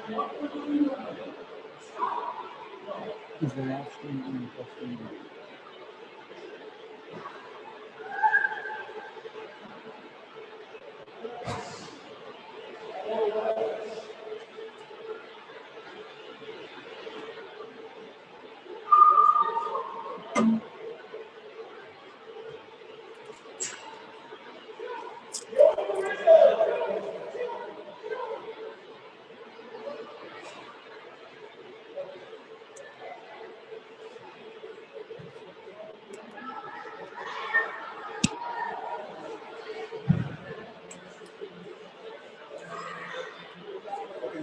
Is the live stream being posted?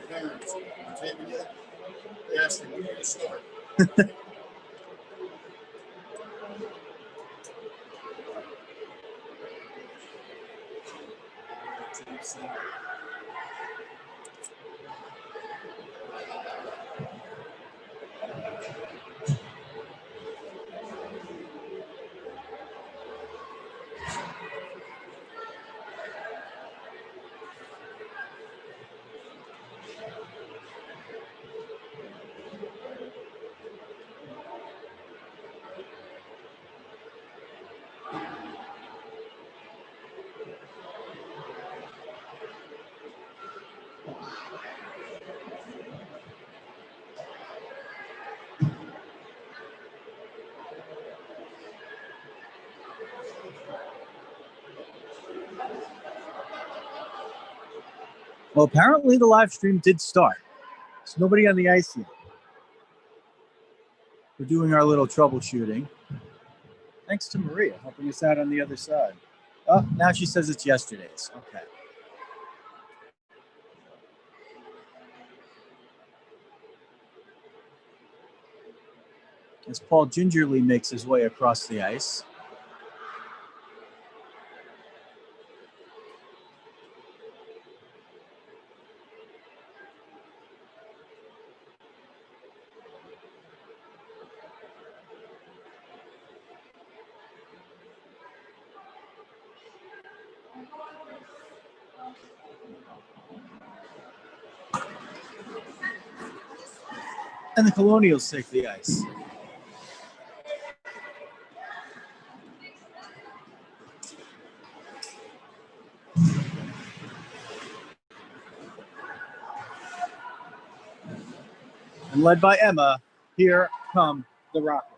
Parents, they asked me when to start. Well, apparently the live stream did start. There's nobody on the ice yet. We're doing our little troubleshooting. Thanks to Maria helping us out on the other side. Oh, now she says it's yesterday's. Okay. As Paul gingerly makes his way across the ice. And the Colonials take the ice. And led by Emma, here come the Rockets.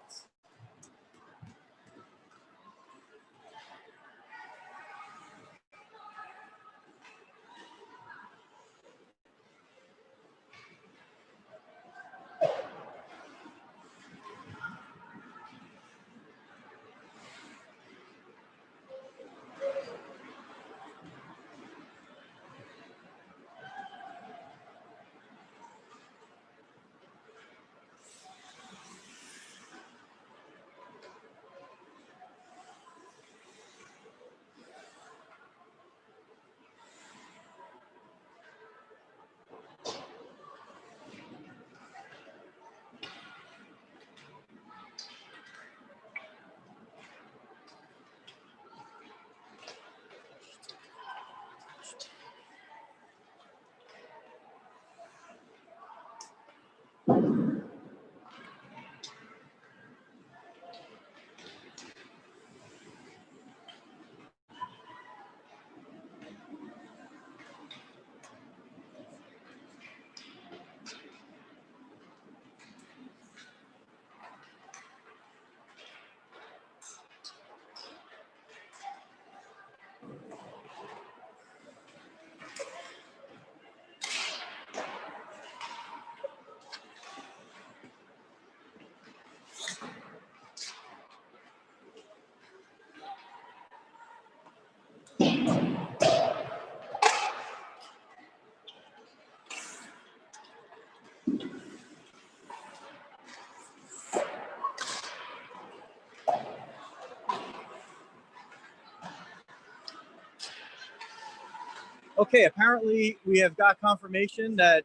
Okay, apparently we have got confirmation that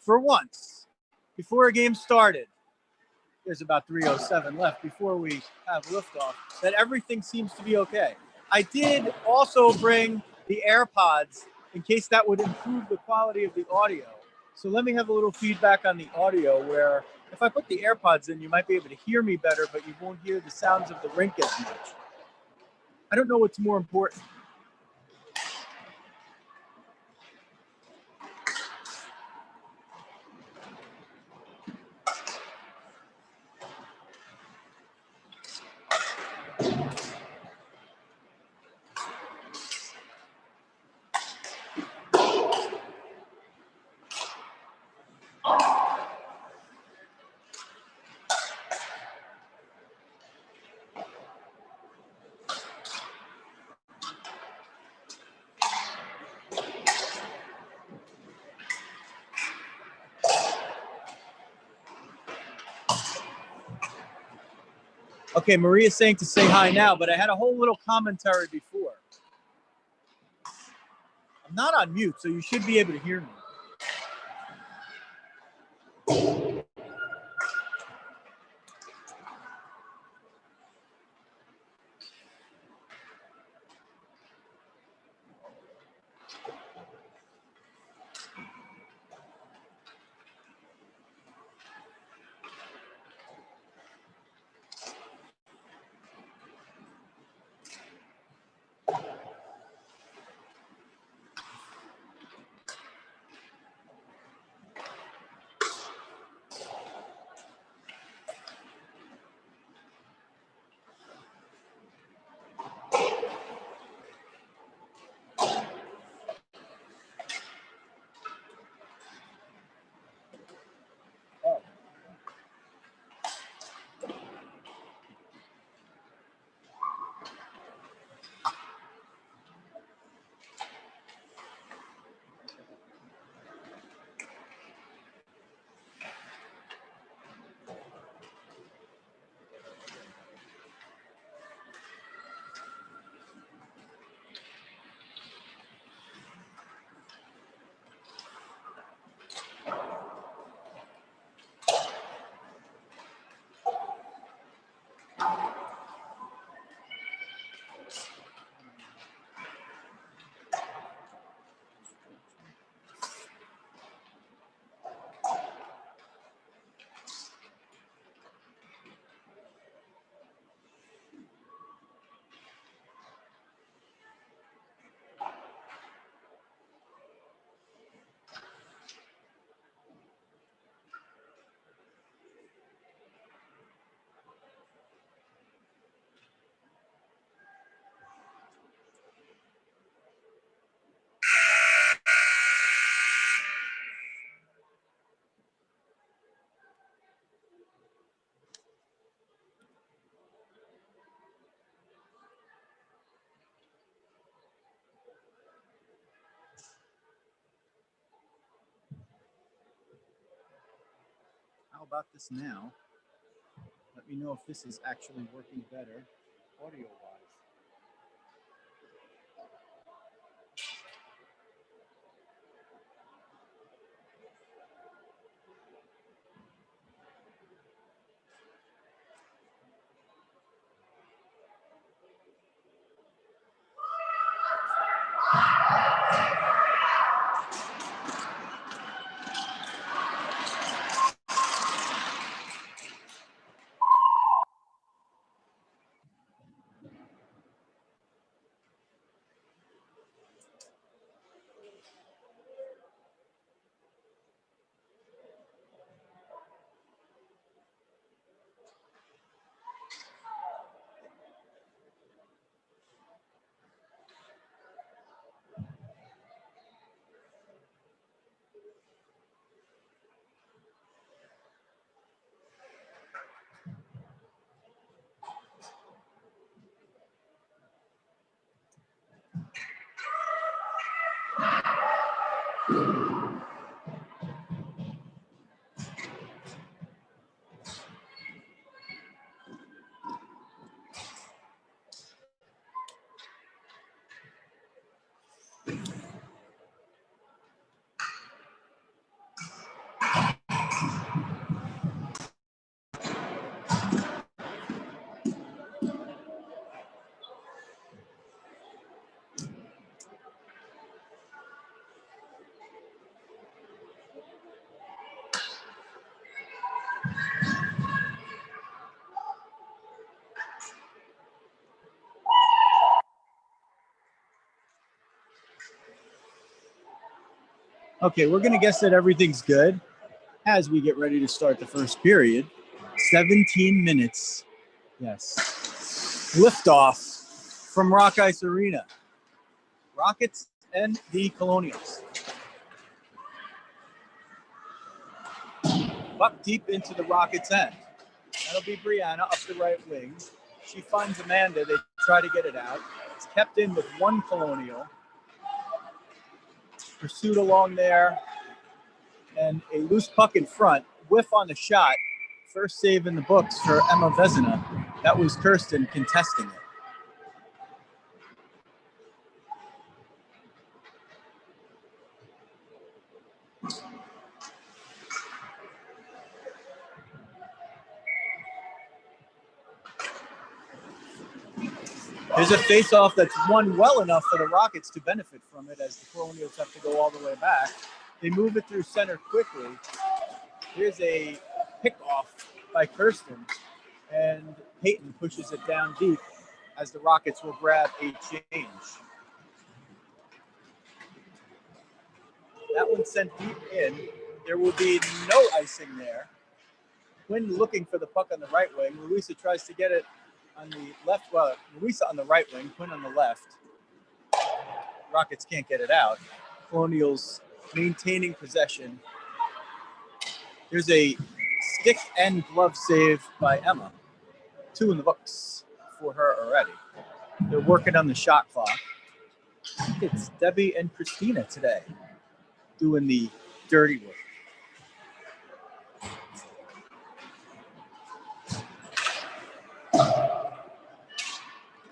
for once, before a game started, there's about 3:07 left before we have liftoff, that everything seems to be okay. I did also bring the AirPods in case that would improve the quality of the audio. So let me have a little feedback on the audio where if I put the AirPods in, you might be able to hear me better, but you won't hear the sounds of the rink as much. I don't know what's more important. Okay, Maria's saying to say hi now, but I had a whole little commentary before. I'm not on mute, so you should be able to hear me. How about this now? Let me know if this is actually working better audio-wise. Okay, we're going to guess that everything's good as we get ready to start the first period. 17 minutes. Yes. Liftoff from Rock Ice Arena. Rockets and the Colonials. Buck deep into the Rockets' end. That'll be Brianna up the right wing. She finds Amanda. They try to get it out. It's kept in with one Colonial. Pursued along there. And a loose puck in front. Whiff on the shot. First save in the books for Emma Vezina. That was Kirsten contesting it. There's a face-off that's won well enough for the Rockets to benefit from it as the Colonials have to go all the way back. They move it through center quickly. Here's a pick-off by Kirsten, and Peyton pushes it down deep as the Rockets will grab a change. That one sent deep in. There will be no icing there. Quinn looking for the puck on the right wing. Louisa tries to get it on the left. Well, Louisa on the right wing, Quinn on the left. Rockets can't get it out. Colonials maintaining possession. There's a stick and glove save by Emma. 2 in the books for her already. They're working on the shot clock. It's Debbie and Christina today doing the dirty work.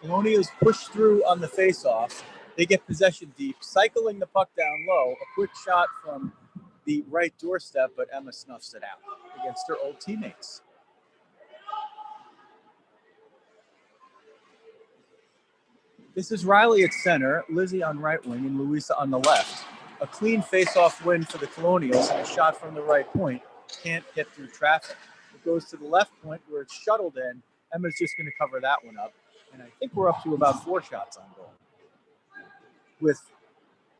Colonials push through on the face-off. They get possession deep, cycling the puck down low. A quick shot from the right doorstep, but Emma snuffs it out against her old teammates. This is Riley at center, Lizzie on right wing, and Louisa on the left. A clean face-off win for the Colonials, and a shot from the right point can't get through traffic. It goes to the left point where it's shuttled in. Emma's just going to cover that one up. And I think we're up to about 4 shots on goal, with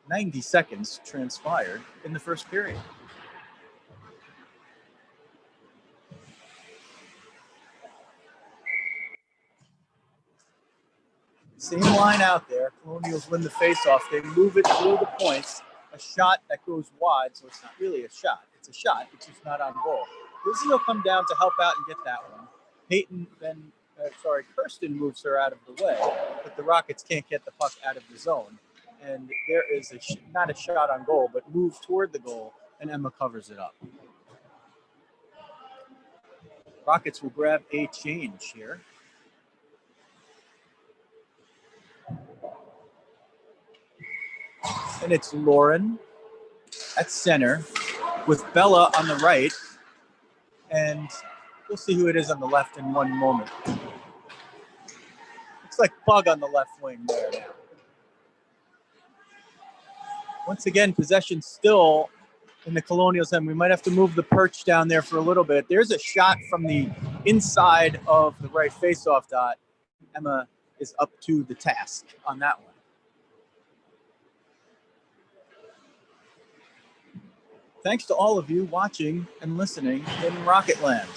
90 seconds transpired in the first period. Same line out there. Colonials win the face-off. They move it through the points. A shot that goes wide, so it's not really a shot. It's a shot. It's just not on goal. Lizzie will come down to help out and get that one. Peyton then, Kirsten moves her out of the way, but the Rockets can't get the puck out of the zone. And there is not a shot on goal, but move toward the goal, and Emma covers it up. Rockets will grab a change here. And it's Lauren at center with Bella on the right. And we'll see who it is on the left in one moment. Looks like Pug on the left wing there now. Once again, possession still in the Colonials' end. We might have to move the perch down there for a little bit. There's a shot from the inside of the right faceoff dot. Emma is up to the task on that one. Thanks to all of you watching and listening in Rocketland.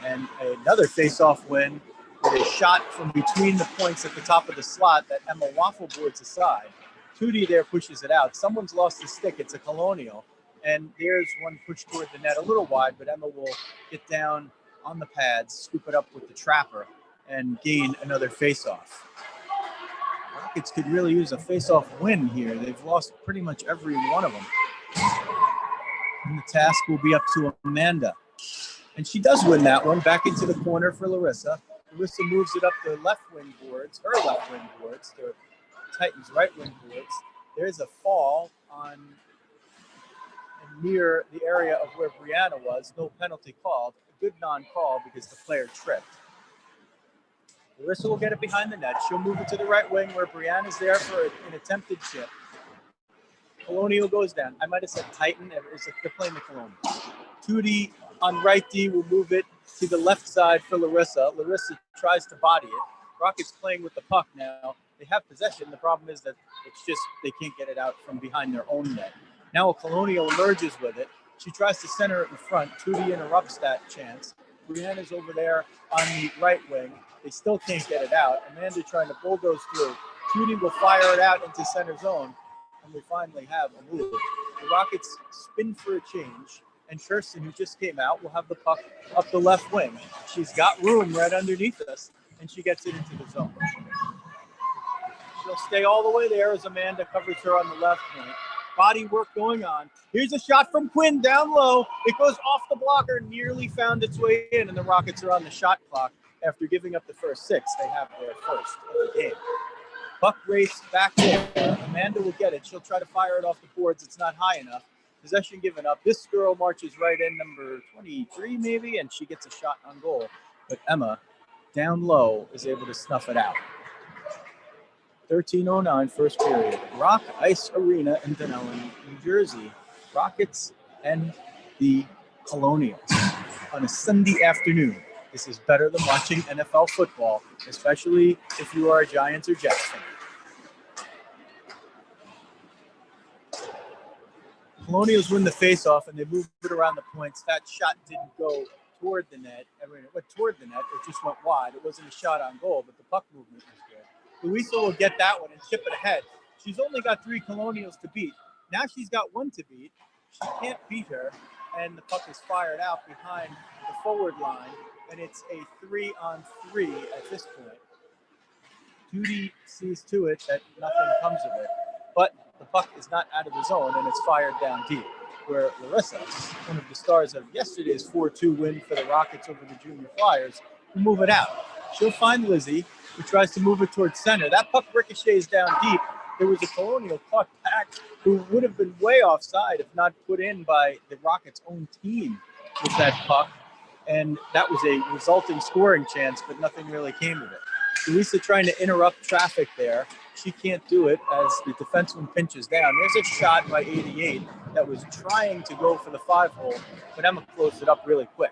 And another face-off win with a shot from between the points at the top of the slot that Emma waffle boards aside. Tootie there pushes it out. Someone's lost the stick. It's a Colonial. And there's one pushed toward the net a little wide, but Emma will get down on the pads, scoop it up with the trapper, and gain another face-off. Rockets could really use a face-off win here. They've lost pretty much every one of them. And the task will be up to Amanda. And she does win that one, back into the corner for Larissa. Larissa moves it up the left wing boards, her left wing boards, to Titans' right wing boards. There's a fall on near the area of where Brianna was. No penalty called. A good non-call because the player tripped. Larissa will get it behind the net. She'll move it to the right wing where Brianna's there for an attempted chip. Colonial goes down. I might have said Titan. They're playing the Colonial. Tootie on right D will move it to the left side for Larissa. Larissa tries to body it. Rockets playing with the puck now. They have possession. The problem is that it's just they can't get it out from behind their own net. Now a Colonial emerges with it. She tries to center it in front. Tootie interrupts that chance. Brianna's over there on the right wing. They still can't get it out. Amanda trying to bulldoze through. Tootie will fire it out into center zone, and we finally have a move. The Rockets spin for a change, and Kirsten, who just came out, will have the puck up the left wing. She's got room right underneath us, and she gets it into the zone. She'll stay all the way there as Amanda covers her on the left point. Body work going on. Here's a shot from Quinn down low. It goes off the blocker, nearly found its way in, and the Rockets are on the shot clock after giving up the first 6. They have their first of the game. Puck race back there. Amanda will get it. She'll try to fire it off the boards. It's not high enough. Possession given up. This girl marches right in, number 23 maybe, and she gets a shot on goal. But Emma, down low, is able to snuff it out. 13:09 first period. Rock Ice Arena in Denellen, New Jersey. Rockets and the Colonials on a Sunday afternoon. This is better than watching NFL football, especially if you are a Giants or Jets fan. Colonials win the faceoff and they move it around the points. That shot didn't go toward the net. I mean, it went toward the net. It just went wide. It wasn't a shot on goal, but the puck movement was good. Luisa will get that one and chip it ahead. She's only got 3 Colonials to beat. Now she's got 1 to beat. She can't beat her, and the puck is fired out behind the forward line, and it's a 3-on-3 at this point. Tootie sees to it that nothing comes of it, but the puck is not out of the zone, and it's fired down deep, where Larissa, one of the stars of yesterday's 4-2 win for the Rockets over the Junior Flyers, will move it out. She'll find Lizzie, who tries to move it towards center. That puck ricochets down deep. There was a Colonial puck back who would have been way offside if not put in by the Rockets' own team with that puck. And that was a resulting scoring chance, but nothing really came of it. Luisa trying to interrupt traffic there. She can't do it as the defenseman pinches down. There's a shot by 88 that was trying to go for the 5-hole, but Emma closed it up really quick.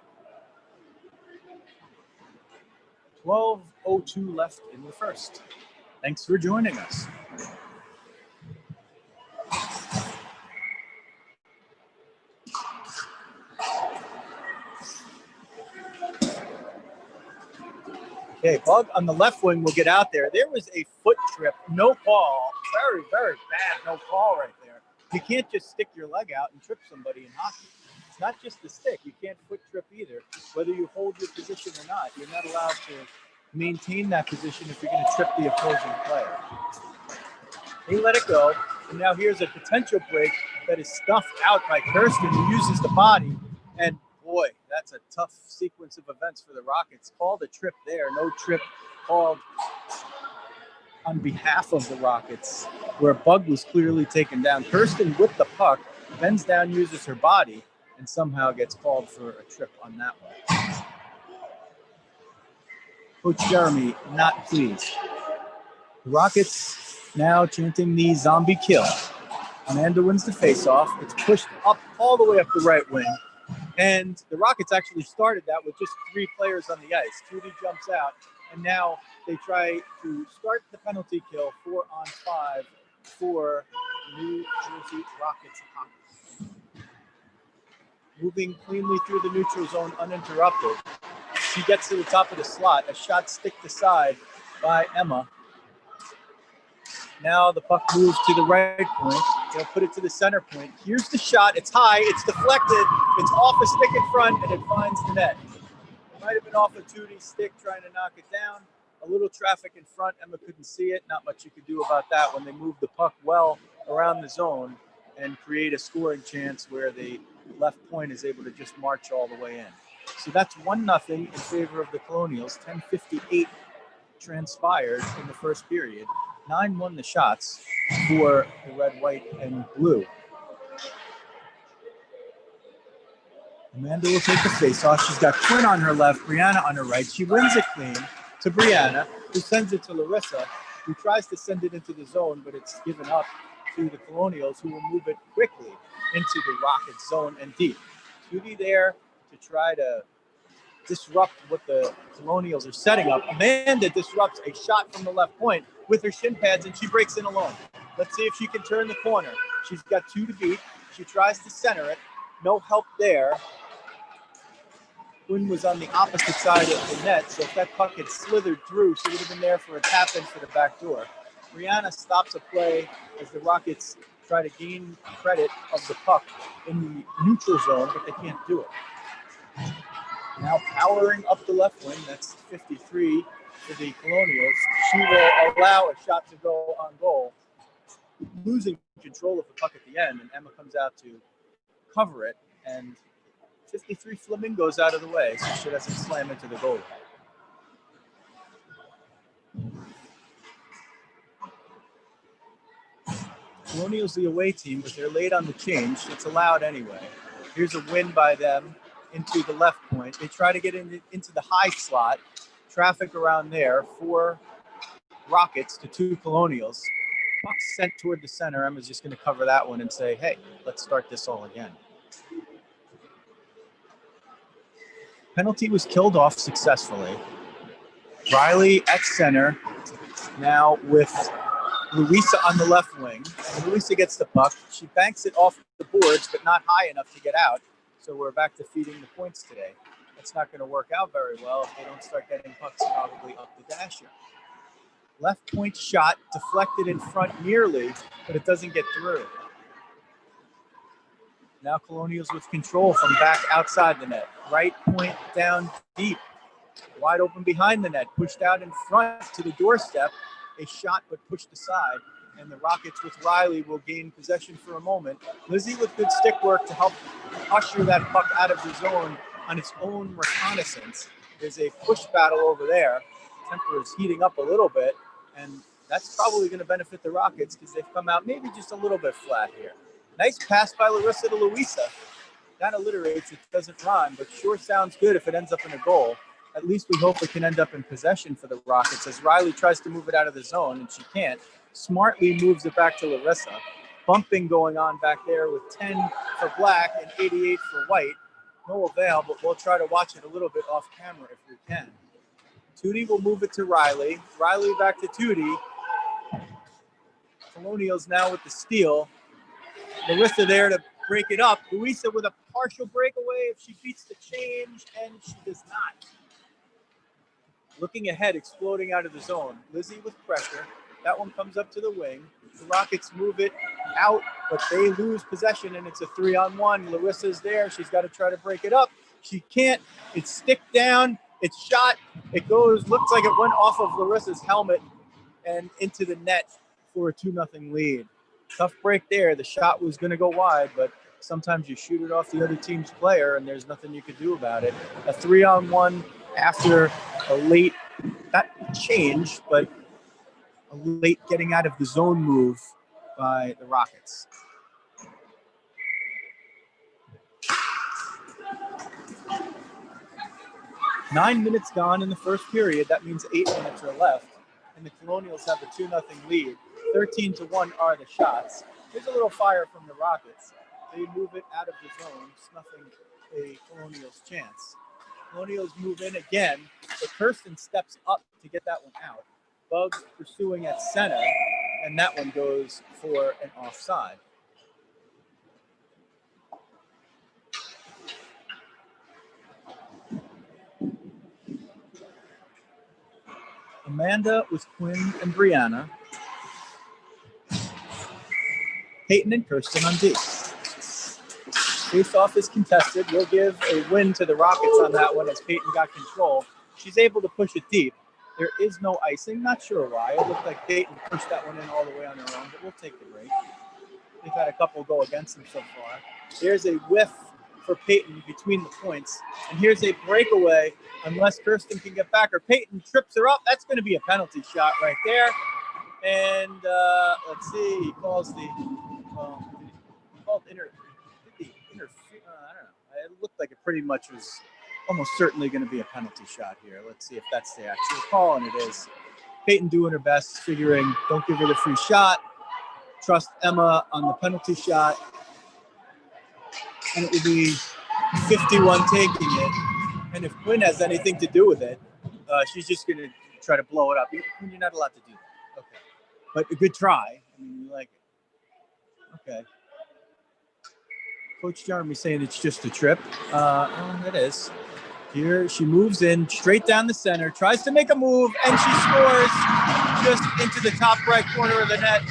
12:02 left in the first. Thanks for joining us. Okay, Bug on the left wing will get out there. There was a foot trip, no call. Very, very bad, no call right there. You can't just stick your leg out and trip somebody in hockey. It's not just the stick. You can't foot trip either. Whether you hold your position or not, you're not allowed to maintain that position if you're going to trip the opposing player. They let it go, and now here's a potential break that is stuffed out by Kirsten, who uses the body, and boy, that's a tough sequence of events for the Rockets. Called a trip there, no trip called on behalf of the Rockets, where Bug was clearly taken down. Kirsten with the puck, bends down, uses her body, and somehow gets called for a trip on that one. Coach Jeremy not pleased. The Rockets now chanting the zombie kill. Amanda wins the faceoff. It's pushed up all the way up the right wing. And the Rockets actually started that with just 3 players on the ice. Tootie jumps out, and now they try to start the penalty kill 4-on-5 for New Jersey Rockets hockey. Moving cleanly through the neutral zone uninterrupted. She gets to the top of the slot. A shot sticked aside by Emma. Now the puck moves to the right point. They'll put it to the center point. Here's the shot. It's high. It's deflected. It's off a stick in front, and it finds the net. It might have been off a Tootie's stick trying to knock it down. A little traffic in front. Emma couldn't see it. Not much you could do about that when they move the puck well around the zone and create a scoring chance where the left point is able to just march all the way in. So that's 1-0 in favor of the Colonials. 10:58 transpired in the first period. 9 won the shots for the red, white, and blue. Amanda will take the face-off. She's got Quinn on her left, Brianna on her right. She wins it clean to Brianna, who sends it to Larissa, who tries to send it into the zone, but it's given up to the Colonials, who will move it quickly into the Rockets zone and deep. Tootie there to try to disrupt what the Colonials are setting up. Amanda disrupts a shot from the left point, with her shin pads, and she breaks in alone. Let's see if she can turn the corner. She's got 2 to beat. She tries to center it. No help there. Quinn was on the opposite side of the net, so if that puck had slithered through, she would have been there for a tap in for the back door. Brianna stops a play as the Rockets try to gain credit of the puck in the neutral zone, but they can't do it. Now powering up the left wing, that's 53 for the Colonials. She will allow a shot to go on goal, losing control of the puck at the end, and Emma comes out to cover it, and 53 Flamingos out of the way, so she doesn't slam into the goal. Colonials the away team, but they're late on the change. It's allowed anyway. Here's a win by them into the left point. They try to get into the high slot. Traffic around there. 4 Rockets to 2 Colonials. Puck sent toward the center. Emma's just going to cover that one and say, hey, let's start this all again. Penalty was killed off successfully. Riley at center, now with Louisa on the left wing. And Louisa gets the puck. She banks it off the boards, but not high enough to get out. So we're back to feeding the points today. That's not going to work out very well if they don't start getting pucks probably up the dasher. Left point shot deflected in front nearly, but it doesn't get through. Now Colonials with control from back outside the net. Right point down deep. Wide open behind the net. Pushed out in front to the doorstep. A shot but pushed aside. And the Rockets with Riley will gain possession for a moment. Lizzie with good stick work to help usher that puck out of the zone on its own reconnaissance. There's a push battle over there. Temper is heating up a little bit. And that's probably going to benefit the Rockets because they've come out maybe just a little bit flat here. Nice pass by Larissa to Louisa. That alliterates, it doesn't rhyme, but sure sounds good if it ends up in a goal. At least we hope it can end up in possession for the Rockets as Riley tries to move it out of the zone, and she can't. Smartly moves it back to Larissa. Bumping going on back there with 10 for Black and 88 for White. No avail, but we'll try to watch it a little bit off camera if we can. Tootie will move it to Riley. Riley back to Tootie. Colonials now with the steal. Larissa there to break it up. Louisa with a partial breakaway if she beats the change, and she does not. Looking ahead, exploding out of the zone. Lizzie with pressure. That one comes up to the wing. The Rockets move it out, but they lose possession, and it's a 3-on-1. Larissa's there. She's got to try to break it up. She can't. It's stick down. It's shot. It goes, looks like it went off of Larissa's helmet and into the net for a 2-0 lead. Tough break there. The shot was going to go wide, but sometimes you shoot it off the other team's player, and there's nothing you can do about it. A 3-on-1 after a late, not change, but a late getting out of the zone move by the Rockets. Nine minutes gone in the first period. That means 8 minutes are left, and the Colonials have a 2-0 lead. 13-1 are the shots. There's a little fire from the Rockets. They move it out of the zone, snuffing a Colonials chance. Colonials move in again, but Kirsten steps up to get that one out. Bug pursuing at center, and that one goes for an offside. Amanda with Quinn and Brianna. Peyton and Kirsten on D. Face-off is contested. We'll give a win to the Rockets on that one as Peyton got control. She's able to push it deep. There is no icing. Not sure why. It looked like Peyton pushed that one in all the way on her own, but we'll take the break. They've had a couple go against them so far. There's a whiff for Peyton between the points. And here's a breakaway unless Kirsten can get back or Peyton trips her up. That's going to be a penalty shot right there. And let's see, he calls the I don't know. It looked like it pretty much was almost certainly going to be a penalty shot here. Let's see if that's the actual call, and it is. Peyton doing her best, figuring don't give her the free shot. Trust Emma on the penalty shot. And it will be 51 taking it. And if Quinn has anything to do with it, she's just going to try to blow it up. You're not allowed to do that. Okay. But a good try. I mean, we like it. Okay. Coach Jeremy saying it's just a trip. It is. Here she moves in straight down the center, tries to make a move, and she scores just into the top right corner of the net.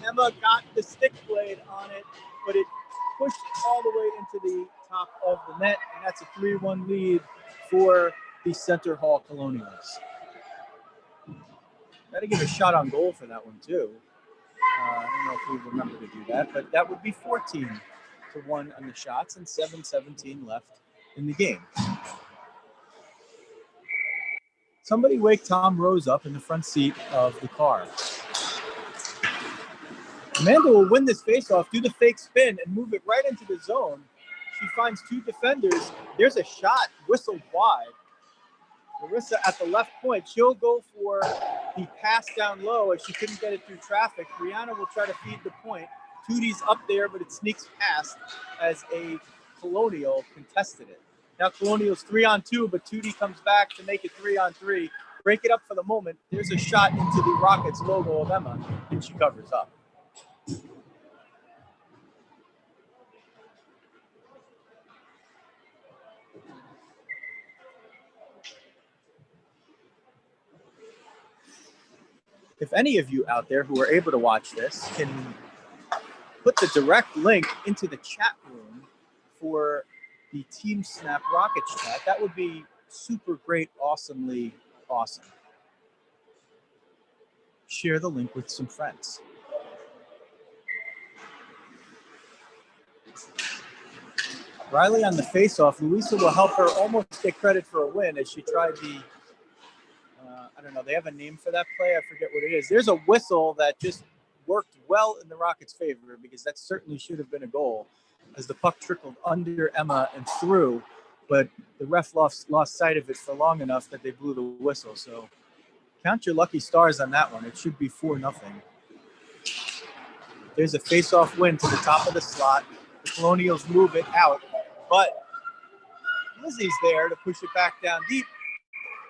Emma got the stick blade on it, but it pushed all the way into the top of the net, and that's a 3-1 lead for the Center Hall Colonials. Got to give a shot on goal for that one too. I don't know if we remember to do that, but that would be 14-1 on the shots and 7:17 left in the game. Somebody wake Tom Rose up in the front seat of the car. Amanda will win this faceoff, do the fake spin, and move it right into the zone. She finds two defenders. There's a shot whistled wide. Larissa at the left point. She'll go for the pass down low as she couldn't get it through traffic. Brianna will try to feed the point. Tootie's up there, but it sneaks past as a Colonial contested it. Now Colonial's 3-on-2, but Tootie comes back to make it 3-on-3. Break it up for the moment. There's a shot into the Rockets logo of Emma, and she covers up. If any of you out there who are able to watch this can put the direct link into the chat room for the Team Snap Rockets chat, that would be super great, awesomely awesome. Share the link with some friends. Riley on the faceoff. Louisa will help her almost get credit for a win as she tried the, I don't know, they have a name for that play. I forget what it is. There's a whistle that just worked well in the Rockets' favor because that certainly should have been a goal as the puck trickled under Emma and through, but the ref lost sight of it for long enough that they blew the whistle. So count your lucky stars on that one. It should be 4-0. There's a face-off win to the top of the slot. The Colonials move it out, but Lizzie's there to push it back down deep.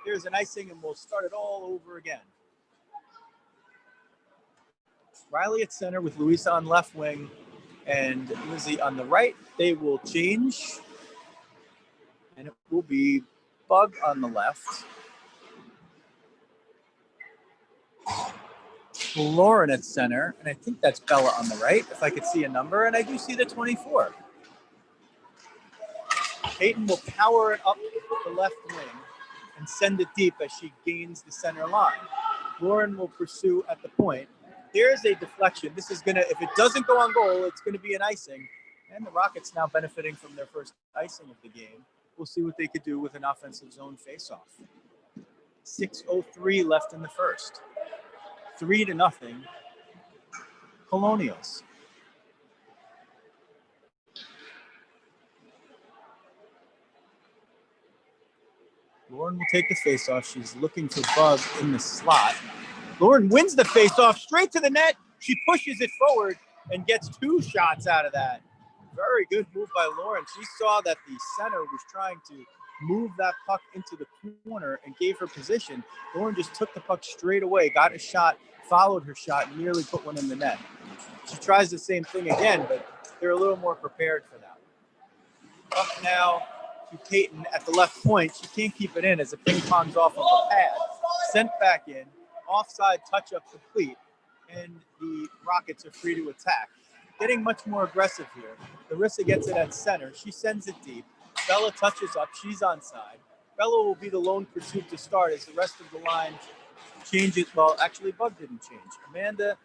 There's an icing, and we'll start it all over again. Riley at center with Louisa on left wing and Lizzie on the right. They will change, and it will be Bug on the left. Lauren at center, and I think that's Bella on the right, if I could see a number, and I do see the 24. Peyton will power it up the left wing and send it deep as she gains the center line. Lauren will pursue at the point. There's a deflection. This is going to, if it doesn't go on goal, it's going to be an icing. And the Rockets now benefiting from their first icing of the game. We'll see what they could do with an offensive zone faceoff. 6:03 left in the first. 3-0. Colonials. Lauren will take the faceoff. She's looking for Bug in the slot. Lauren wins the faceoff straight to the net. She pushes it forward and gets two shots out of that. Very good move by Lauren. She saw that the center was trying to move that puck into the corner and gave her position. Lauren just took the puck straight away, got a shot, followed her shot, and nearly put one in the net. She tries the same thing again, but they're a little more prepared for that. Puck now to Peyton at the left point. She can't keep it in as it ping pongs off of the pad. Sent back in, offside touch-up complete, and the Rockets are free to attack. Getting much more aggressive here. Larissa gets it at center. She sends it deep. Bella touches up. She's onside. Bella will be the lone pursuit to start as the rest of the line changes. Well, actually, Bug didn't change. Amanda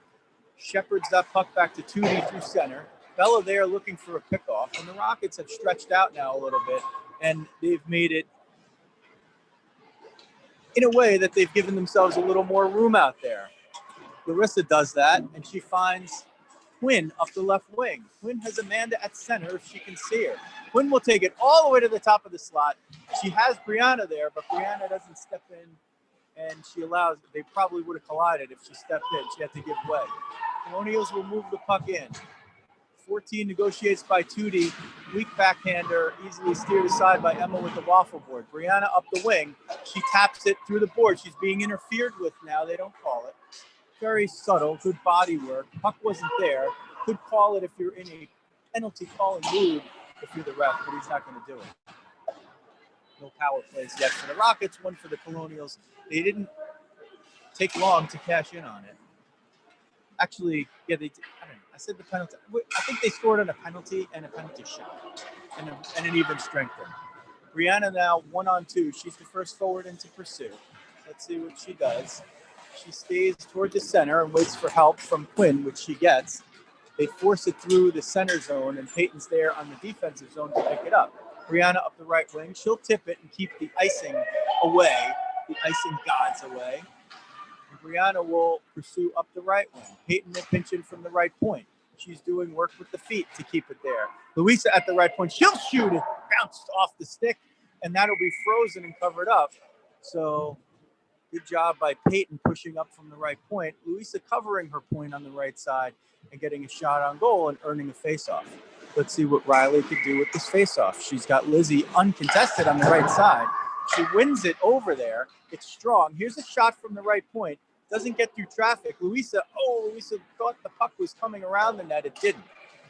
shepherds that puck back to Tootie through center. Bella there looking for a pickoff, and the Rockets have stretched out now a little bit, and they've made it in a way that they've given themselves a little more room out there. Larissa does that, and she finds Quinn up the left wing. Quinn has Amanda at center if she can see her. Quinn will take it all the way to the top of the slot. She has Brianna there, but Brianna doesn't step in, and she allows, they probably would have collided if she stepped in. She had to give way. Colonials will move the puck in. 14 negotiates by Tootie. Weak backhander, easily steered aside by Emma with the waffle board. Brianna up the wing. She taps it through the board. She's being interfered with now. They don't call it. very subtle, good body work. Puck wasn't there. Could call it if you're in a penalty calling mood if you're the ref, but he's not going to do it. No power plays yet for the Rockets, one for the Colonials. They didn't take long to cash in on it. Actually, yeah, they did. I don't know. I said the penalty. I think they scored on a penalty and a penalty shot and an even strength. Brianna now 1-on-2. She's the first forward into pursuit. Let's see what she does. She stays toward the center and waits for help from Quinn, which she gets. They force it through the center zone, and Peyton's there on the defensive zone to pick it up. Brianna up the right wing. She'll tip it and keep the icing away, the icing gods away. And Brianna will pursue up the right wing. Peyton will pinch in from the right point. She's doing work with the feet to keep it there. Louisa at the right point. She'll shoot it. Bounced off the stick, and that'll be frozen and covered up. So good job by Peyton pushing up from the right point. Louisa covering her point on the right side and getting a shot on goal and earning a faceoff. Let's see what Riley could do with this faceoff. She's got Lizzie uncontested on the right side. She wins it over there. It's strong. Here's a shot from the right point. Doesn't get through traffic. Louisa thought the puck was coming around the net. It didn't.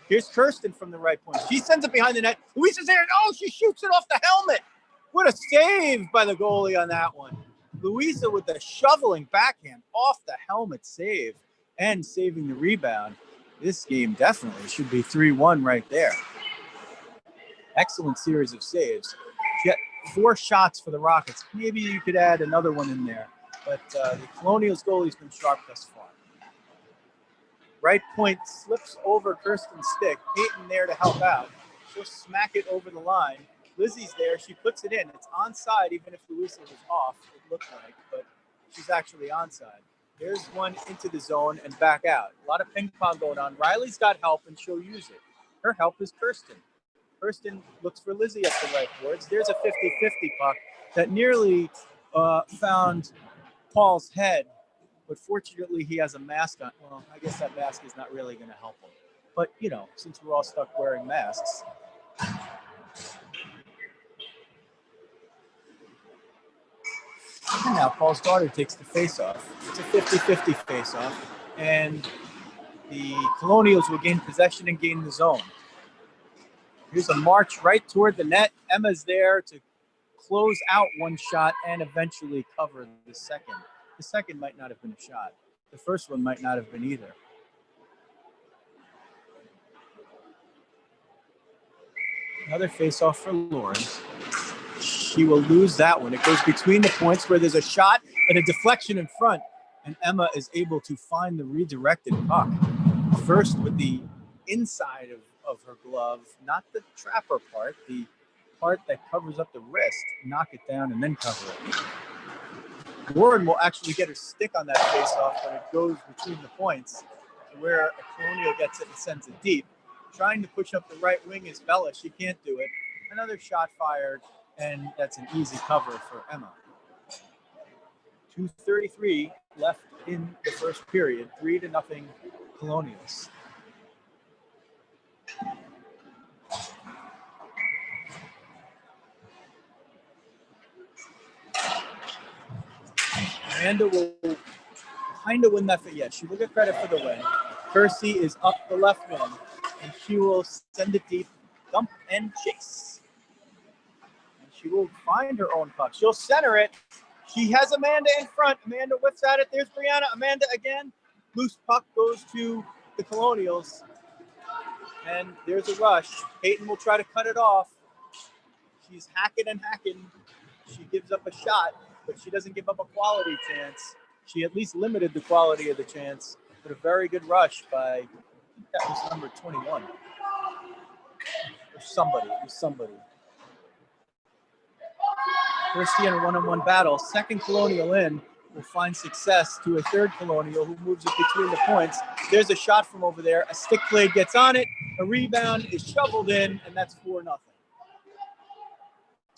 Here's Kirsten from the right point. She sends it behind the net. Louisa's there. Oh, she shoots it off the helmet. What a save by the goalie on that one. Louisa with the shoveling backhand off the helmet save and saving the rebound. This game definitely should be 3-1 right there. Excellent series of saves. She got 4 shots for the Rockets. Maybe you could add another one in there. But the Colonials goalie's been sharp thus far. Right point slips over Kirsten's stick. Peyton there to help out. She'll smack it over the line. Lizzie's there. She puts it in. It's onside, even if Louisa was off, it looked like, but she's actually onside. There's one into the zone and back out. A lot of ping pong going on. Riley's got help, and she'll use it. Her help is Kirsten. Kirsten looks for Lizzie at the right boards. There's a 50-50 puck that nearly found Paul's head, but fortunately he has a mask on. Well, I guess that mask is not really going to help him. But, you know, since we're all stuck wearing masks. And now Paul's daughter takes the face-off. It's a 50-50 face-off, and the Colonials will gain possession and gain the zone. Here's a march right toward the net. Emma's there to close out one shot and eventually cover the second. The second might not have been a shot. The first one might not have been either. Another face-off for Lauren. She will lose that one. It goes between the points where there's a shot and a deflection in front, and Emma is able to find the redirected puck. First with the inside of her glove, not the trapper part, the part that covers up the wrist, knock it down and then cover it. Warren will actually get her stick on that face-off, but it goes between the points to where a Colonial gets it and sends it deep. Trying to push up the right wing is Bella. She can't do it. Another shot fired, and that's an easy cover for Emma. 2:33 left in the first period. 3-0 Colonials. Amanda will kind of win that. Yeah, she will get credit for the win. Percy is up the left wing, and she will send it deep, dump and chase. And she will find her own puck. She'll center it. She has Amanda in front. Amanda whips at it. There's Brianna. Amanda again. Loose puck goes to the Colonials. And there's a rush. Peyton will try to cut it off. She's hacking and hacking. She gives up a shot, but she doesn't give up a quality chance. She at least limited the quality of the chance, but a very good rush by, I think that was number 21. Or somebody. It was somebody. Kirsty in a one-on-one battle. Second Colonial in will find success to a third Colonial who moves it between the points. There's a shot from over there. A stick blade gets on it. A rebound is shoveled in, and that's 4-0.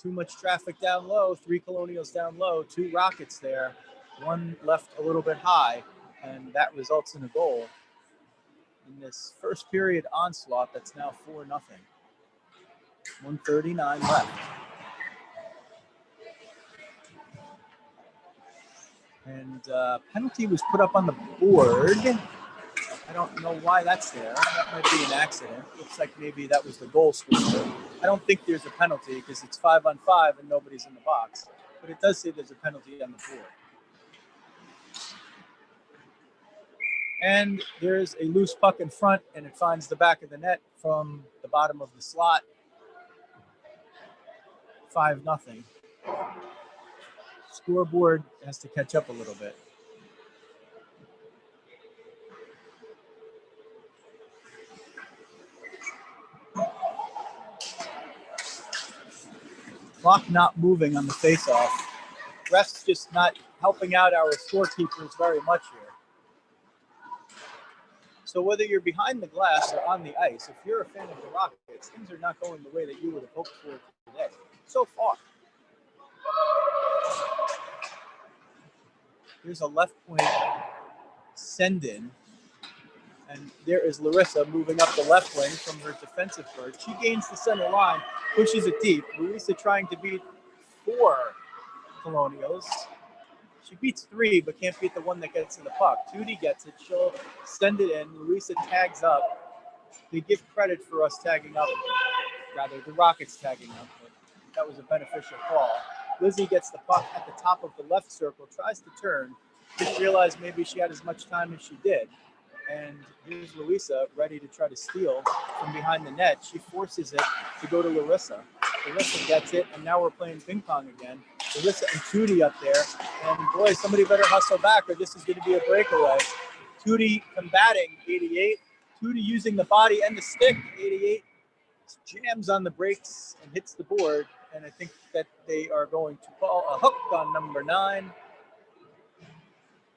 Too much traffic down low. 3 Colonials down low. 2 Rockets there. 1 left a little bit high, and that results in a goal. In this first period onslaught, that's now 4-0. 1:39 left. And penalty was put up on the board. I don't know why that's there. That might be an accident. Looks like maybe that was the goal scorer. I don't think there's a penalty because it's 5-on-5 and nobody's in the box. But it does say there's a penalty on the board. And there's a loose puck in front, and it finds the back of the net from the bottom of the slot. 5-0. Scoreboard has to catch up a little bit. Clock not moving on the faceoff. Refs just not helping out our scorekeepers very much here. So whether you're behind the glass or on the ice, if you're a fan of the Rockets, things are not going the way that you would have hoped for today. So far. Here's a left point send in. And there is Larissa moving up the left wing from her defensive third. She gains the center line, pushes it deep. Larissa trying to beat 4 Colonials. She beats 3, but can't beat the one that gets to the puck. Tootie gets it. She'll send it in. Larissa tags up. They give credit for us tagging up. Rather, the Rockets tagging up. But that was a beneficial call. Lizzie gets the puck at the top of the left circle, tries to turn. Didn't realize maybe she had as much time as she did. And here's Larissa ready to try to steal from behind the net. She forces it to go to Larissa. Larissa gets it, and now we're playing ping pong again. Larissa and Tootie up there. And boy, somebody better hustle back or this is going to be a breakaway. Tootie combating 88. Tootie using the body and the stick. 88 jams on the brakes and hits the board. And I think that they are going to call a hook on number 9.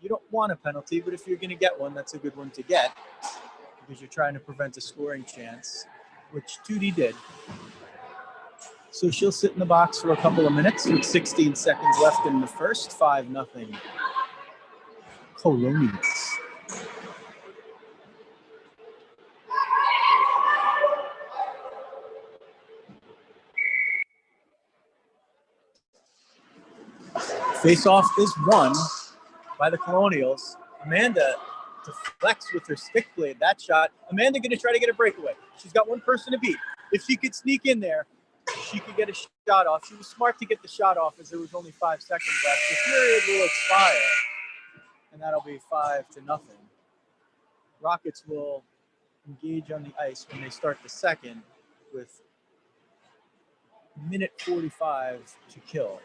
You don't want a penalty, but if you're going to get one, that's a good one to get because you're trying to prevent a scoring chance, which Tootie did. So she'll sit in the box for a couple of minutes with 16 seconds left in the first. 5-0 Colonials. Face-off is won by the Colonials. Amanda deflects with her stick blade. That shot. Amanda going to try to get a breakaway. She's got one person to beat. If she could sneak in there, she could get a shot off. She was smart to get the shot off as there was only 5 seconds left. The period will expire, and that'll be 5-0. Rockets will engage on the ice when they start the second with minute 45 to kill.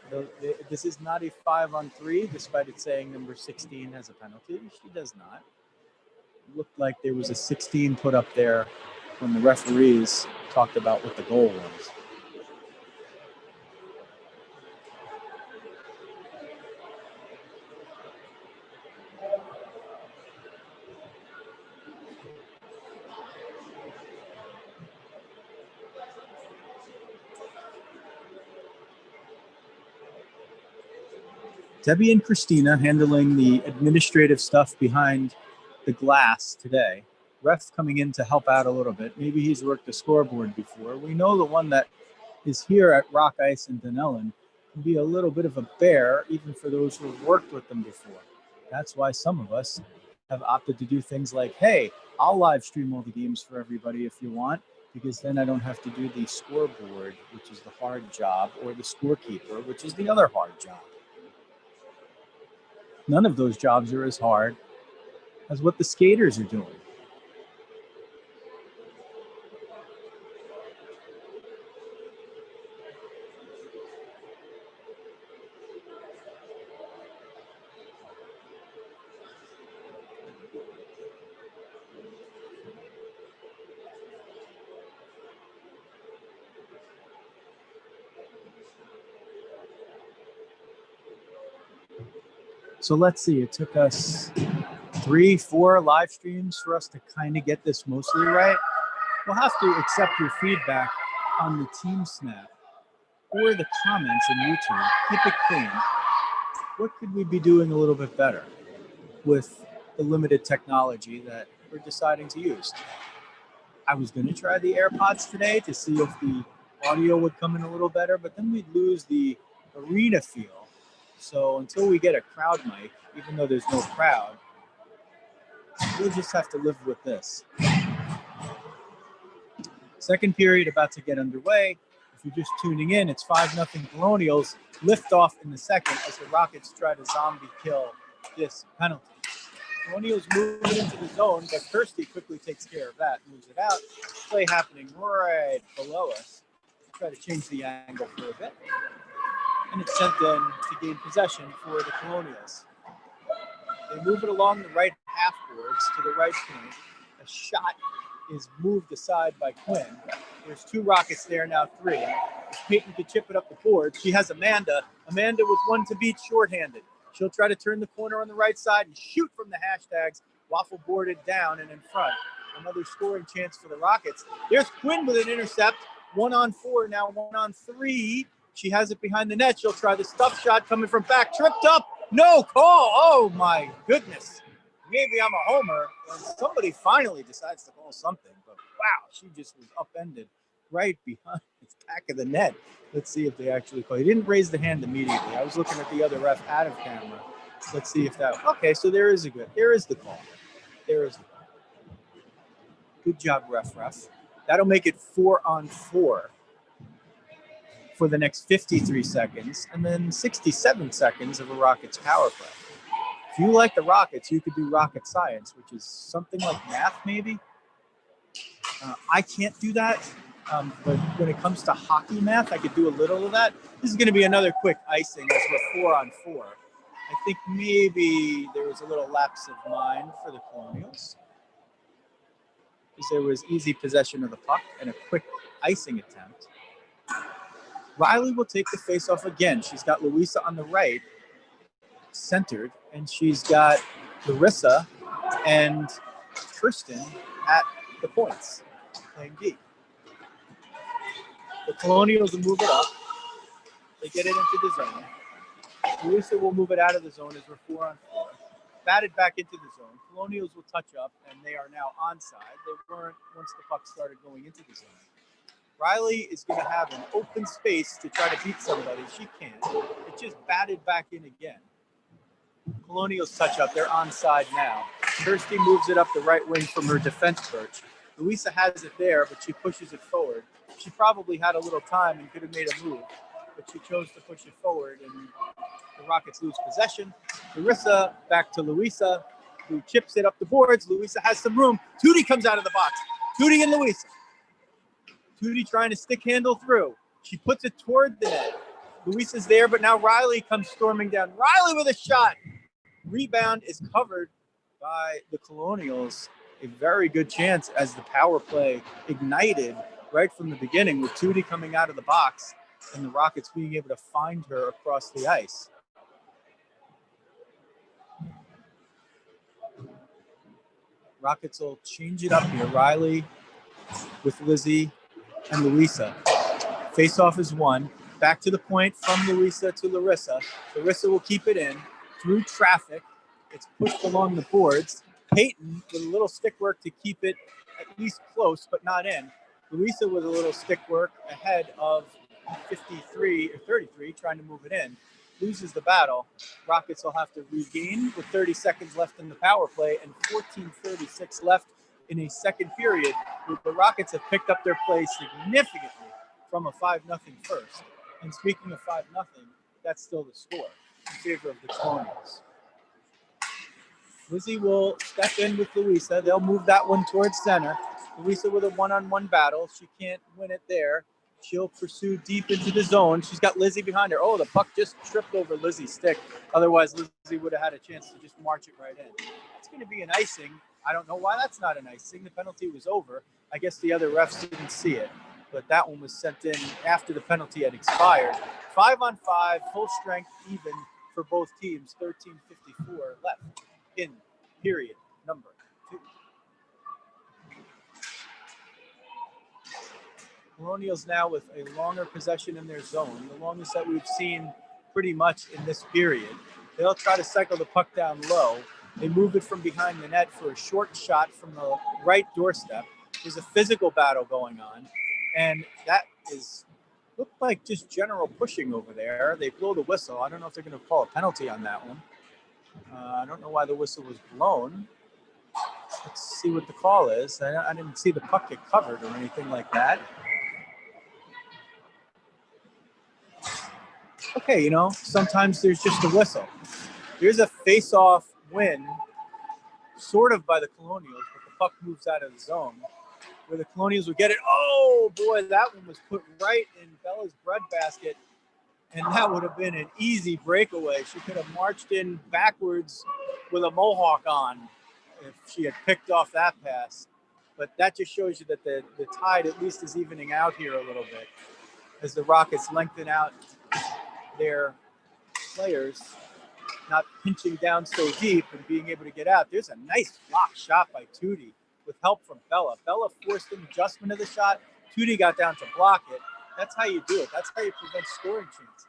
This is not a 5-on-3, despite it saying number 16 has a penalty. She does not. It looked like there was a 16 put up there when the referees talked about what the goal was. Debbie and Christina handling the administrative stuff behind the glass today. Ref coming in to help out a little bit. Maybe he's worked the scoreboard before. We know the one that is here at Rock Ice and Dunellen can be a little bit of a bear, even for those who have worked with them before. That's why some of us have opted to do things like, hey, I'll live stream all the games for everybody if you want, because then I don't have to do the scoreboard, which is the hard job, or the scorekeeper, which is the other hard job. None of those jobs are as hard as what the skaters are doing. So let's see, it took us 3-4 live streams for us to kind of get this mostly right. We'll have to accept your feedback on the team snap or the comments on YouTube. Keep it clean. What could we be doing a little bit better with the limited technology that we're deciding to use? I was going to try the AirPods today to see if the audio would come in a little better, but then we'd lose the arena feel. So until we get a crowd mic, even though there's no crowd. We'll just have to live with this. Second period about to get underway. If you're just tuning in, it's 5-0 Colonials. Liftoff in the second as the Rockets try to zombie kill this penalty. Colonials move it into the zone, but Kirsty quickly takes care of that, moves it out. Play happening right below us. Try to change the angle for a bit. And it's sent in to gain possession for the Colonials. They move it along the right half boards to the right point. A shot is moved aside by Quinn. There's 2 Rockets there, now 3. If Peyton could chip it up the board, she has Amanda. Amanda with 1 to beat shorthanded. She'll try to turn the corner on the right side and shoot from the hashtags. Waffle boarded down and in front. Another scoring chance for the Rockets. There's Quinn with an intercept. 1-on-4, now 1-on-3. She has it behind the net. She'll try the stuff shot coming from back. Tripped up. No call. Oh, my goodness. Maybe I'm a homer. And somebody finally decides to call something. But, wow, she just was upended right behind the back of the net. Let's see if they actually call. He didn't raise the hand immediately. I was looking at the other ref out of camera. Let's see if that. Okay, so there is the call. There is the call. Good job, ref. That'll make it 4-on-4 for the next 53 seconds, and then 67 seconds of a Rockets power play. If you like the Rockets, you could do rocket science, which is something like math, maybe. I can't do that, but when it comes to hockey math, I could do a little of that. This is going to be another quick icing as we're 4-on-4. I think maybe there was a little lapse of mind for the Colonials, because there was easy possession of the puck and a quick icing attempt. Riley will take the faceoff again. She's got Louisa on the right, centered, and she's got Larissa and Kirsten at the points, playing D. The Colonials will move it up. They get it into the zone. Louisa will move it out of the zone as we're 4-on-4. Batted back into the zone. Colonials will touch up, and they are now onside. They weren't once the puck started going into the zone. Riley is going to have an open space to try to beat somebody. She can't. It just batted back in again. Colonials touch up. They're onside now. Kirsty moves it up the right wing from her defense perch. Louisa has it there, but she pushes it forward. She probably had a little time and could have made a move, but she chose to push it forward, and the Rockets lose possession. Larissa back to Louisa, who chips it up the boards. Louisa has some room. Tootie comes out of the box. Tootie and Louisa. Tootie trying to stick handle through. She puts it toward the net. Louisa's there, but now Riley comes storming down. Riley with a shot. Rebound is covered by the Colonials. A very good chance as the power play ignited right from the beginning with Tootie coming out of the box and the Rockets being able to find her across the ice. Rockets will change it up here. Riley with Lizzie and Louisa. Face-off is won. Back to the point from Louisa to Larissa. Larissa will keep it in through traffic. It's pushed along the boards. Peyton with a little stick work to keep it at least close, but not in. Louisa with a little stick work ahead of 53 or 33, trying to move it in. Loses the battle. Rockets will have to regain with 30 seconds left in the power play and 14:36 left in a second period. The Rockets have picked up their play significantly from a 5-0 first. And speaking of 5-0, that's still the score in favor of the Colonials. Lizzie will step in with Louisa. They'll move that one towards center. Louisa with a one-on-one battle. She can't win it there. She'll pursue deep into the zone. She's got Lizzie behind her. Oh, the puck just tripped over Lizzie's stick. Otherwise, Lizzie would have had a chance to just march it right in. It's going to be an icing. I don't know why that's not an icing. The penalty was over. I guess the other refs didn't see it, but that one was sent in after the penalty had expired. 5-on-5, full strength, even for both teams. 13:54 left in period number 2. Colonials now with a longer possession in their zone, the longest that we've seen pretty much in this period. They'll try to cycle the puck down low. They move it from behind the net for a short shot from the right doorstep. There's a physical battle going on, and that looked like just general pushing over there. They blow the whistle. I don't know if they're going to call a penalty on that one. I don't know why the whistle was blown. Let's see what the call is. I didn't see the puck get covered or anything like that. Okay, you know, sometimes there's just a whistle. Here's a face-off win, sort of by the Colonials, but the puck moves out of the zone, where the Colonials would get it. Oh, boy, that one was put right in Bella's breadbasket, and that would have been an easy breakaway. She could have marched in backwards with a mohawk on if she had picked off that pass. But that just shows you that the tide at least is evening out here a little bit as the Rockets lengthen out their players, not pinching down so deep and being able to get out. There's a nice block shot by Tootie with help from Bella. Bella forced an adjustment of the shot. Tootie got down to block it. That's how you do it. That's how you prevent scoring chances.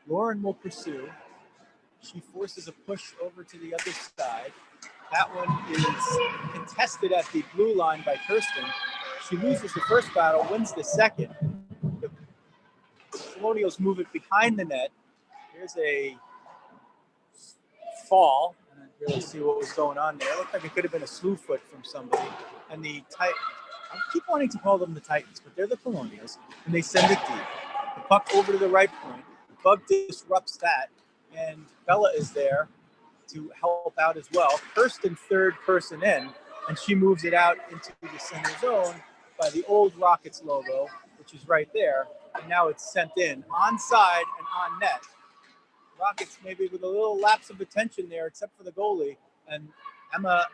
Lauren will pursue. She forces a push over to the other side. That one is contested at the blue line by Kirsten. She loses the first battle, wins the second. The Colonials move it behind the net. Here's a fall. I didn't really see what was going on there. It looked like it could have been a slew foot from somebody. And the I keep wanting to call them the Titans, but they're the Colonials, and they send it deep. The puck over to the right point. Bug disrupts that, and Bella is there to help out as well. Kirsten, third person in, and she moves it out into the center zone by the old Rockets logo, which is right there. And now it's sent in onside and on net. Rockets maybe with a little lapse of attention there, except for the goalie. And Emma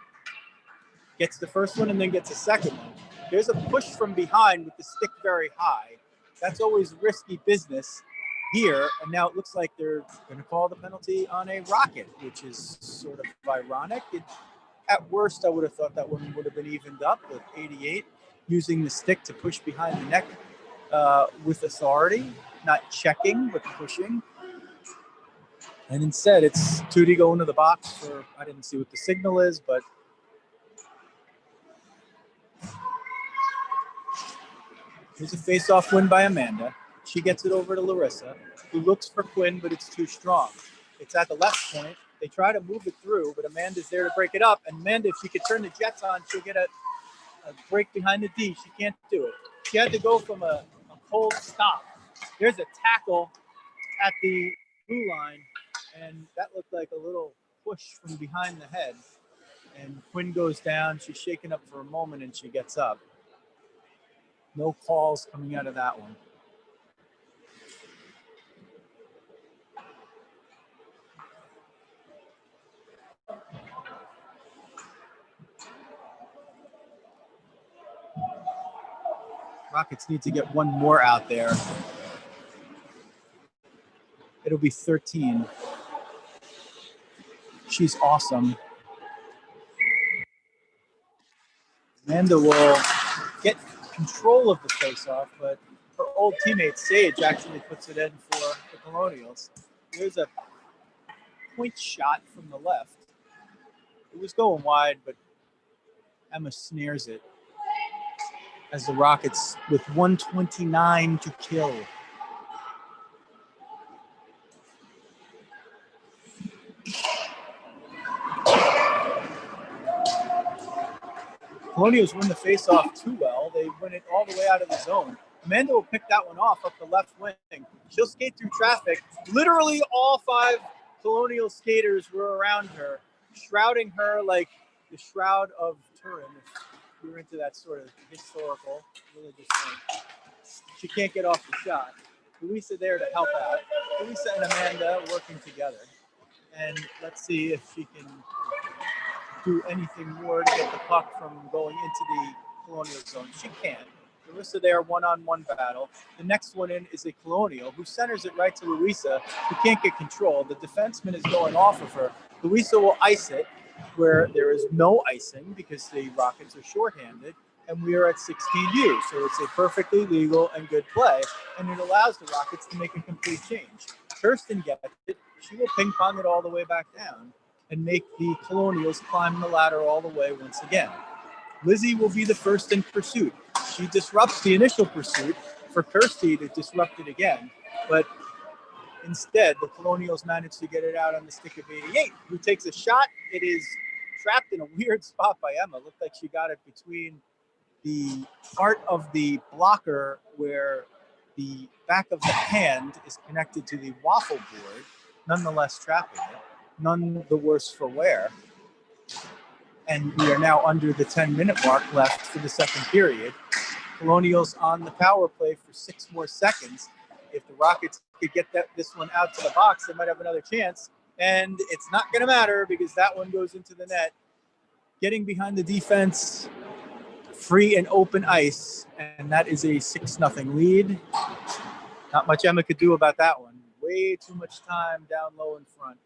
gets the first one and then gets a second one. There's a push from behind with the stick very high. That's always risky business here. And now it looks like they're going to call the penalty on a Rocket, which is sort of ironic. At worst, I would have thought that one would have been evened up with 88, using the stick to push behind the neck with authority, not checking, but pushing. And instead, it's Tootie going to the box for, I didn't see what the signal is, but here's a face-off win by Amanda. She gets it over to Larissa, who looks for Quinn, but it's too strong. It's at the left point. They try to move it through, but Amanda's there to break it up. And Amanda, if she could turn the jets on, she'll get a break behind the D. She can't do it. She had to go from a cold stop. There's a tackle at the blue line, and that looked like a little push from behind the head. And Quinn goes down. She's shaken up for a moment, and she gets up. No calls coming out of that one. Rockets need to get one more out there. It'll be 13. She's awesome. Amanda will get control of the faceoff, but her old teammate Sage actually puts it in for the Colonials. There's a point shot from the left. It was going wide, but Emma snares it as the Rockets with 1:29 to kill. Colonials win the faceoff too well. They win it all the way out of the zone. Amanda will pick that one off up the left wing. She'll skate through traffic. Literally all 5 Colonial skaters were around her, shrouding her like the Shroud of Turin. If you're into that sort of historical religious thing. She can't get off the shot. Louisa there to help out. Louisa and Amanda working together. And let's see if she can do anything more to get the puck from going into the Colonial zone. She can. Larissa there, one-on-one battle. The next one in is a Colonial who centers it right to Louisa, who can't get control. The defenseman is going off of her. Louisa will ice it where there is no icing because the Rockets are shorthanded, and we are at 16U. So it's a perfectly legal and good play, and it allows the Rockets to make a complete change. Kirsten gets it. She will ping pong it all the way back down and make the Colonials climb the ladder all the way once again. Lizzie will be the first in pursuit. She disrupts the initial pursuit for Kirsty to disrupt it again, but Instead, the Colonials managed to get it out on the stick of 88, who takes a shot. It is trapped in a weird spot by Emma. Looked like she got it between the part of the blocker where the back of the hand is connected to the waffle board, nonetheless trapping it. None the worse for wear. And we are now under the 10-minute mark left for the second period. Colonials on the power play for 6 more seconds. If the Rockets could get this one out to the box, they might have another chance. And it's not going to matter because that one goes into the net. Getting behind the defense, free and open ice, and that is a 6-0 lead. Not much Emma could do about that one. Way too much time down low in front.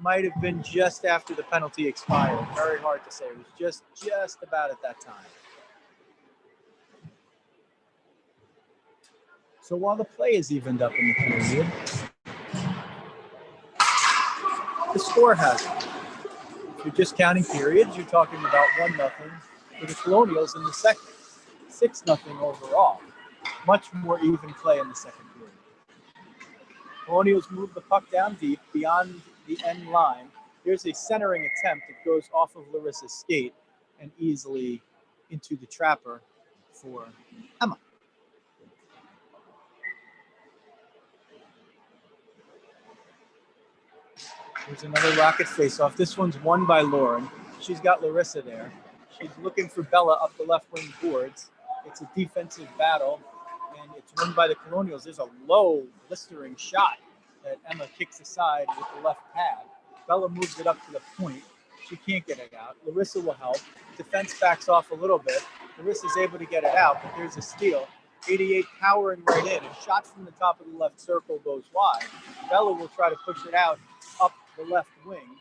Might have been just after the penalty expired. Very hard to say. It was just about at that time. So while the play is evened up in the period, the score hasn't. If you're just counting periods, you're talking about 1-0 for the Colonials in the second. 6-0 overall. Much more even play in the second period. Colonials move the puck down deep beyond the end line. Here's a centering attempt. It goes off of Larissa's skate and easily into the trapper for Emma. Here's another Rocket faceoff. This one's won by Lauren. She's got Larissa there. She's looking for Bella up the left wing boards. It's a defensive battle, and it's won by the Colonials. There's a low, blistering shot that Emma kicks aside with the left pad. Bella moves it up to the point. She can't get it out. Larissa will help. Defense backs off a little bit. Larissa's able to get it out, but there's a steal. 88 powering right in. A shot from the top of the left circle goes wide. Bella will try to push it out up the left wing.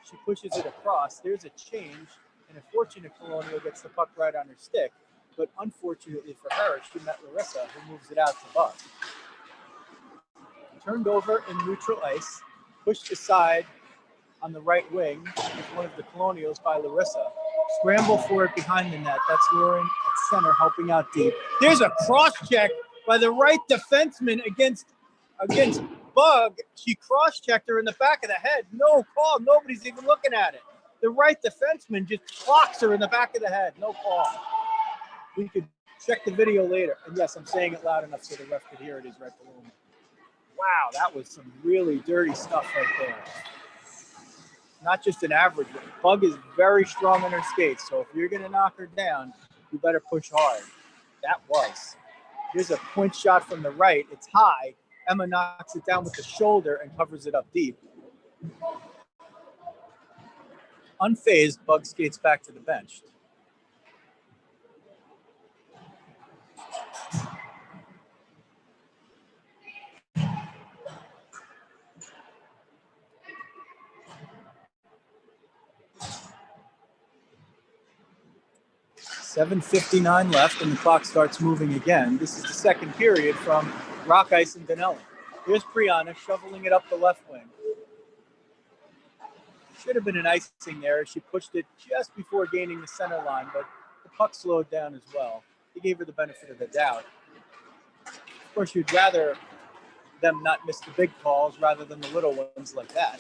She pushes it across. There's a change, and a fortunate Colonial gets the puck right on her stick. But unfortunately for her, she met Larissa, who moves it out to Bug. Turned over in neutral ice, pushed aside on the right wing with one of the Colonials by Larissa. Scramble for it behind the net. That's Lauren at center helping out deep. There's a cross check by the right defenseman against Bug. She cross checked her in the back of the head. No call. Nobody's even looking at it. The right defenseman just clocks her in the back of the head. No call. We could check the video later. And yes, I'm saying it loud enough so the ref could hear it. Is right below me. Wow, that was some really dirty stuff right there. Not just an average one. Bug is very strong on her skates, so if you're going to knock her down, you better push hard. That was. Here's a point shot from the right. It's high. Emma knocks it down with the shoulder and covers it up deep. Unfazed, Bug skates back to the bench. .7:59 left, and the clock starts moving again. This is the second period from Rock Ice and Denelli. Here's Brianna shoveling it up the left wing. Should have been an icing there. She pushed it just before gaining the center line, but the puck slowed down as well. He gave her the benefit of the doubt. Of course, you'd rather them not miss the big calls rather than the little ones like that.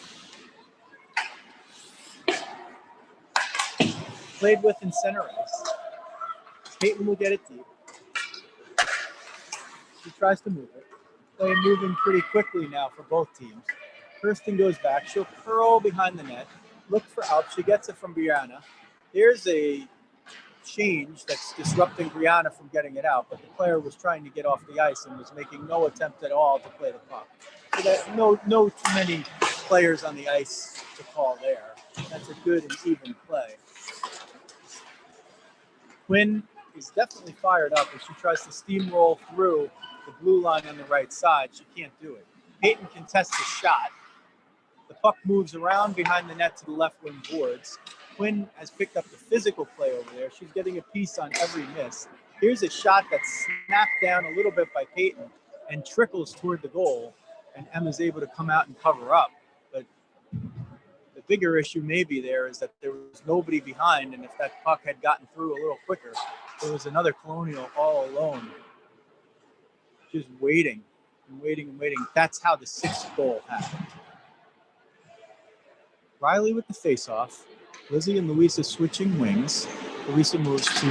Played with in center ice. Peyton will get it deep. She tries to move it. Play moving pretty quickly now for both teams. Kirsten goes back. She'll curl behind the net. Look for help. She gets it from Brianna. There's a change that's disrupting Brianna from getting it out, but the player was trying to get off the ice and was making no attempt at all to play the puck. So that no too many players on the ice to call there. That's a good and even play. Quinn is definitely fired up as she tries to steamroll through the blue line on the right side. She can't do it. Peyton contests the shot. The puck moves around behind the net to the left wing boards. Quinn has picked up the physical play over there. She's getting a piece on every miss. Here's a shot that's snapped down a little bit by Peyton and trickles toward the goal, and Emma's able to come out and cover up. But the bigger issue maybe there is that there was nobody behind, and if that puck had gotten through a little quicker, there was another Colonial all alone, just waiting. and waiting and waiting. That's how the 6th goal happened. Riley with the face-off. Lizzie and Louisa switching wings. Louisa moves to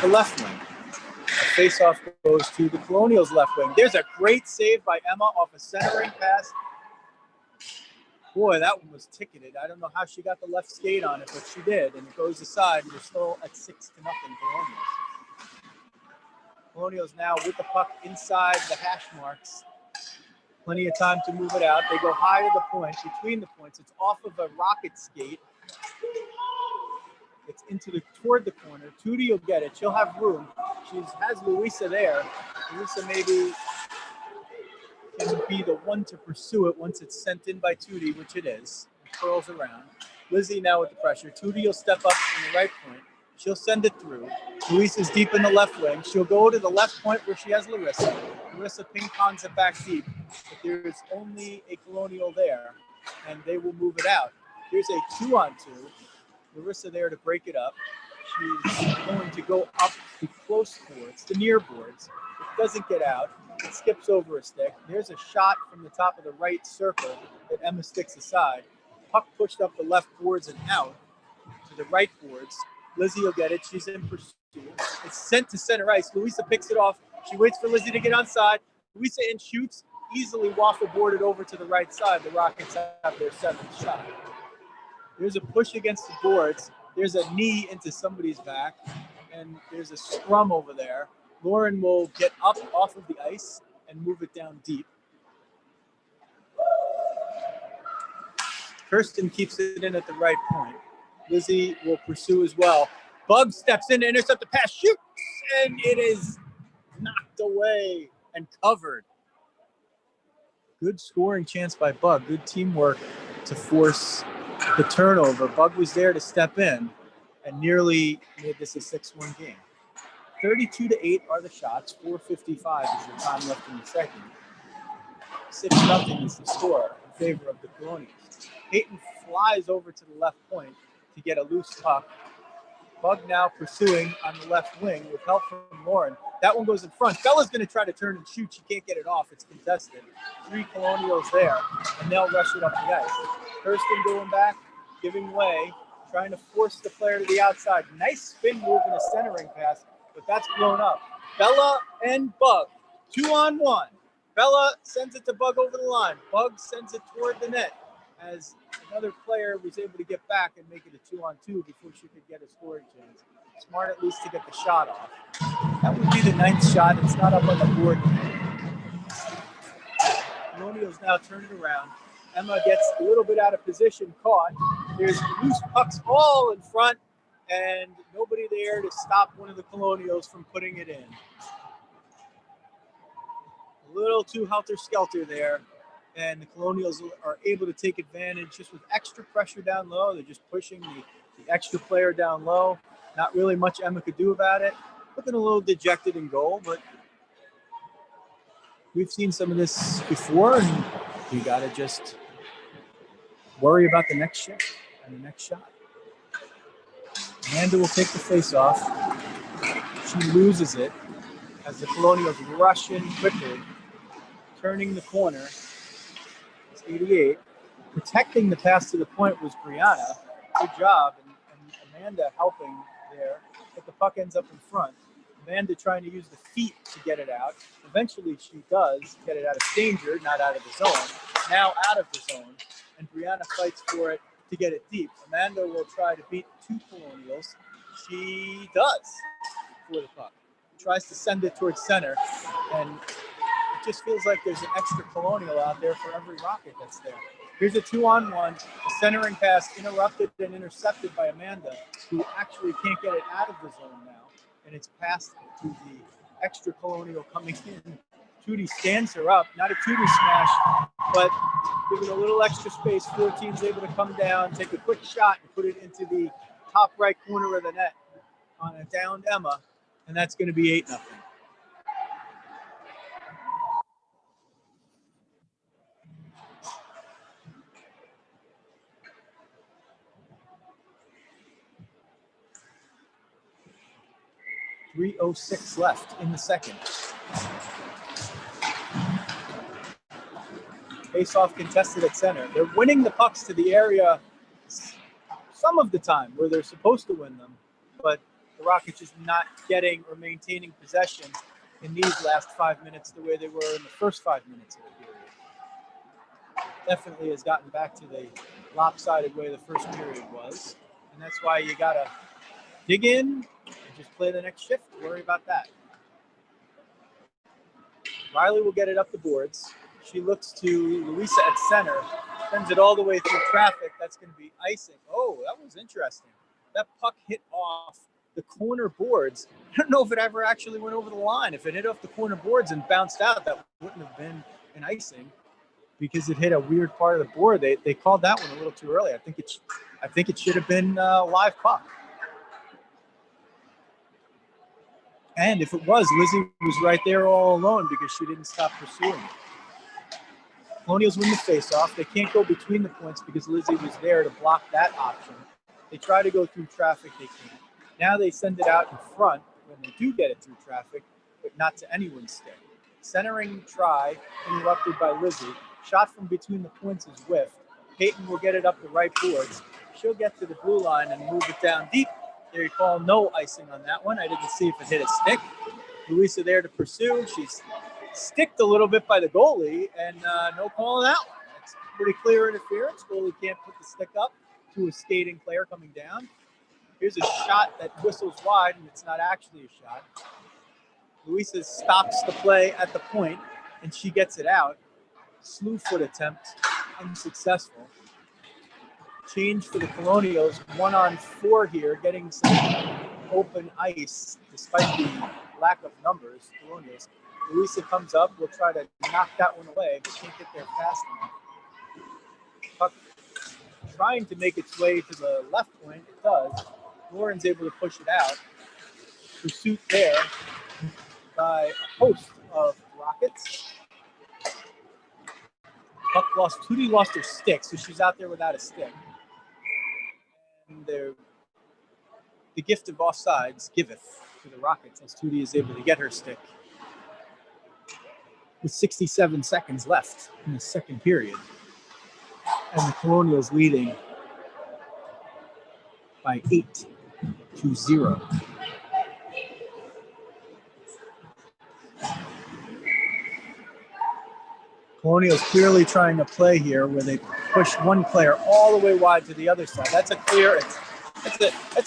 the left wing. The face-off goes to the Colonials' left wing. There's a great save by Emma off a centering pass. Boy, that one was ticketed. I don't know how she got the left skate on it, but she did, and it goes aside, and we're still at 6-0 Colonials. Colonials now with the puck inside the hash marks. Plenty of time to move it out. They go high to the point, between the points. It's off of a rocket skate. It's toward the corner. Tootie will get it. She'll have room. She has Louisa there. Louisa maybe can be the one to pursue it once it's sent in by Tootie, which it is. It curls around. Lizzie now with the pressure. Tootie will step up in the right point. She'll send it through. Louisa's deep in the left wing. She'll go to the left point where she has Larissa. Larissa ping-pongs it back deep. But there is only a Colonial there, and they will move it out. Here's a 2-on-2. Larissa there to break it up. She's going to go up the close boards, the near boards. It doesn't get out. It skips over a stick. There's a shot from the top of the right circle that Emma sticks aside. Puck pushed up the left boards and out to the right boards. Lizzie will get it. She's in pursuit. It's sent to center ice. Louisa picks it off. She waits for Lizzie to get onside. Louisa in shoots, easily waffle boarded over to the right side. The Rockets have their 7th shot. There's a push against the boards. There's a knee into somebody's back, and there's a scrum over there. Lauren will get up off of the ice and move it down deep. Kirsten keeps it in at the right point. Lizzie will pursue as well. Bug steps in to intercept the pass, shoots, and it is knocked away and covered. Good scoring chance by Bug. Good teamwork to force the turnover. Bug was there to step in and nearly made this a 6-1 game. 32-8 are the shots. 4:55 is the time left in the second. 6-0 is the score in favor of the Colonials. Peyton flies over to the left point to get a loose puck. Bug now pursuing on the left wing with help from Lauren. That one goes in front. Bella's going to try to turn and shoot. She can't get it off. It's contested. 3 Colonials there, and they'll rush it up the ice. Kirsten going back, giving way, trying to force the player to the outside. Nice spin move and a centering pass, but that's blown up. Bella and Bug, 2-on-1. Bella sends it to Bug over the line. Bug sends it toward the net as another player was able to get back and make it a 2-on-2 before she could get a scoring chance. Smart at least to get the shot off. That would be the 9th shot. It's not up on the board. Colonials now turn it around. Emma gets a little bit out of position, caught. There's loose pucks all in front, and nobody there to stop one of the Colonials from putting it in. A little too helter-skelter there, and the Colonials are able to take advantage just with extra pressure down low. They're just pushing the extra player down low. Not really much Emma could do about it. Looking a little dejected in goal, but we've seen some of this before, and you got to just worry about the next shift and the next shot. Amanda will take the face-off. She loses it as the Colonials rush in quickly, turning the corner. It's 88. Protecting the pass to the point was Brianna. Good job, and Amanda helping there, but the puck ends up in front. Amanda trying to use the feet to get it out. Eventually she does get it out of danger, not out of the zone. Now out of the zone, and Brianna fights for it to get it deep. Amanda will try to beat 2 Colonials. She does for the puck. Tries to send it towards center, and it just feels like there's an extra Colonial out there for every Rocket that's there. Here's a 2-on-1, a centering pass interrupted and intercepted by Amanda, who actually can't get it out of the zone now, and it's passed to the extra Colonial coming in. Tootie stands her up, not a Tootie smash, but giving a little extra space. 14's able to come down, take a quick shot, and put it into the top right corner of the net on a downed Emma, and that's going to be 8-0. .306 left in the second. Face-off contested at center. They're winning the pucks to the area some of the time where they're supposed to win them, but the Rockets just not getting or maintaining possession in these last 5 minutes the way they were in the first 5 minutes of the period. Definitely has gotten back to the lopsided way the first period was, and that's why you got to dig in and just play the next shift. Worry about that. Riley will get it up the boards. She looks to Louisa at center, sends it all the way through traffic. That's going to be icing. Oh, that was interesting. That puck hit off the corner boards. I don't know if it ever actually went over the line. If it hit off the corner boards and bounced out, that wouldn't have been an icing because it hit a weird part of the board. They called that one a little too early. I think it should have been a live puck. And if it was, Lizzie was right there all alone because she didn't stop pursuing it. Colonials win the faceoff. They can't go between the points because Lizzie was there to block that option. They try to go through traffic. They can't. Now they send it out in front when they do get it through traffic, but not to anyone's stick. Centering try interrupted by Lizzie. Shot from between the points is whiffed. Peyton will get it up the right boards. She'll get to the blue line and move it down deep. They call no icing on that one. I didn't see if it hit a stick. Louisa there to pursue. She's sticked a little bit by the goalie, and no call on that one. That's pretty clear interference. Goalie can't put the stick up to a skating player coming down. Here's a shot that whistles wide, and it's not actually a shot. Louisa stops the play at the point, and she gets it out. Slew foot attempt, unsuccessful. Change for the Colonials, 1-on-4 here, getting some open ice despite the lack of numbers. Colonials. Louisa comes up, will try to knock that one away, but can't get there fast enough. Puck trying to make its way to the left point, it does. Lauren's able to push it out. Pursuit there by a host of Rockets. Puck lost, Tootie lost her stick, so she's out there without a stick. And the gift of offsides giveth to the Rockets as Tootie is able to get her stick with 67 seconds left in the second period. And the Colonials leading by 8-0. Colonials clearly trying to play here where they push one player all the way wide to the other side. That's a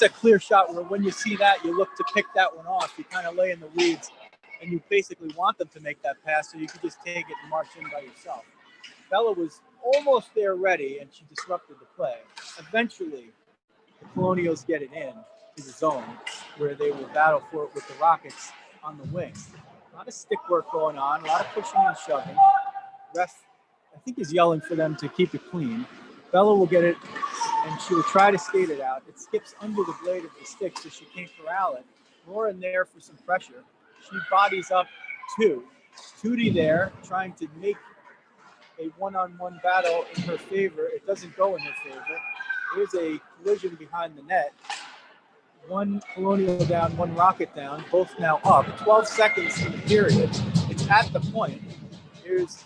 clear shot where when you see that, you look to pick that one off. You kind of lay in the weeds, and you basically want them to make that pass so you can just take it and march in by yourself. Bella was almost there ready, and she disrupted the play. Eventually, the Colonials get it in to the zone where they will battle for it with the Rockets on the wing. A lot of stick work going on, a lot of pushing and shoving. Ref, I think, is yelling for them to keep it clean. Bella will get it, and she will try to skate it out. It skips under the blade of the stick, so she can't corral it. Lauren there for some pressure. She bodies up two. Tootie there, trying to make a one-on-one battle in her favor. It doesn't go in her favor. Here's a collision behind the net. One Colonial down, one Rocket down, both now up. 12 seconds in the period. It's at the point. Here's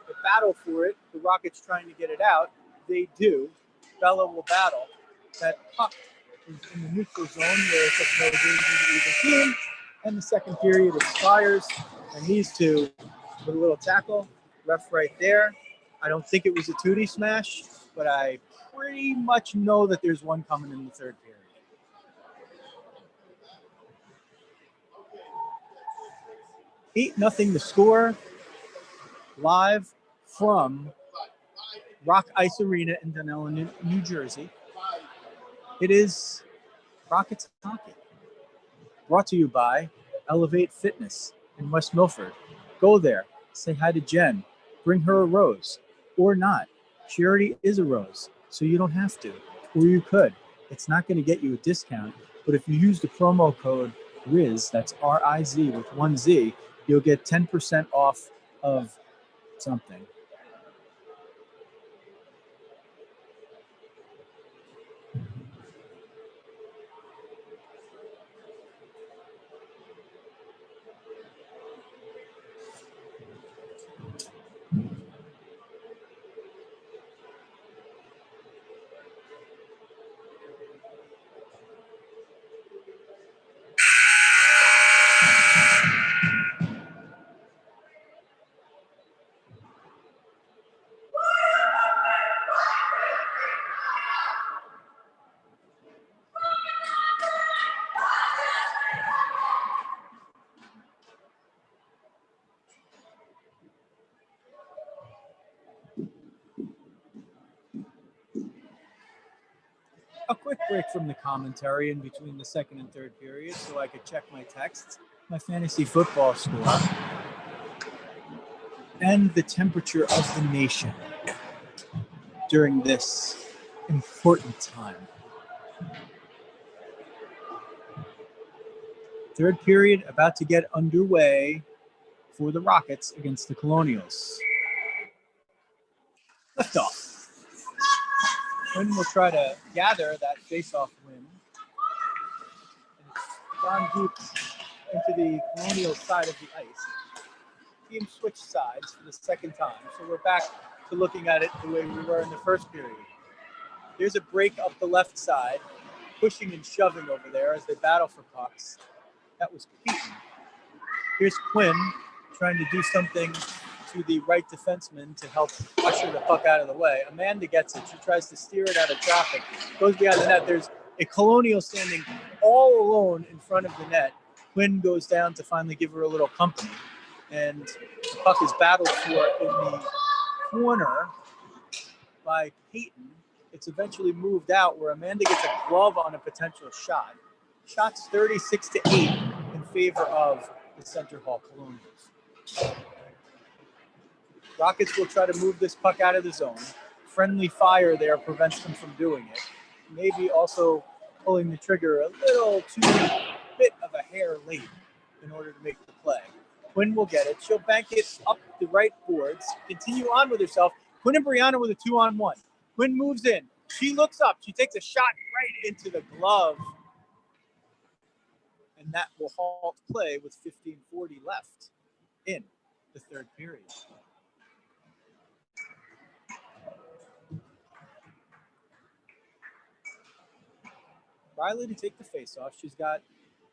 the battle for it. The Rockets trying to get it out. They do. Bella will battle. That puck is in the neutral zone where it's up no danger to either team. And the second period expires. And these two with a little tackle. Ref right there. I don't think it was a Tootie smash, but I pretty much know that there's one coming in the third period. Nothing to score. Live from Rock Ice Arena in Dunellen, New Jersey. It is Rockets Hockey. Brought to you by Elevate Fitness in West Milford. Go there. Say hi to Jen. Bring her a rose. Or not. She already is a rose, so you don't have to. Or you could. It's not going to get you a discount, but if you use the promo code RIZ, that's R-I-Z with one Z, you'll get 10% off of something. A quick break from the commentary in between the second and third period so I could check my texts, my fantasy football score, and the temperature of the nation during this important time. Third period about to get underway for the Rockets against the Colonials. Liftoff. Quinn will try to gather that face-off win. And it's gone deep into the Colonial side of the ice. Team switched sides for the second time, so we're back to looking at it the way we were in the first period. There's a break up the left side, pushing and shoving over there as they battle for pucks. That was Peyton. Here's Quinn trying to do something to the right defenseman to help usher the puck out of the way. Amanda gets it. She tries to steer it out of traffic. Goes behind the net. There's a Colonial standing all alone in front of the net. Quinn goes down to finally give her a little company. And the puck is battled for in the corner by Peyton. It's eventually moved out where Amanda gets a glove on a potential shot. Shots 36-8 in favor of the Center Hall Colonials. Rockets will try to move this puck out of the zone. Friendly fire there prevents them from doing it. Maybe also pulling the trigger a little too bit of a hair late in order to make the play. Quinn will get it. She'll bank it up the right boards. Continue on with herself. Quinn and Brianna with a 2-on-1. Quinn moves in. She looks up. She takes a shot right into the glove. And that will halt play with 15:40 left in the third period. Riley to take the face-off. She's got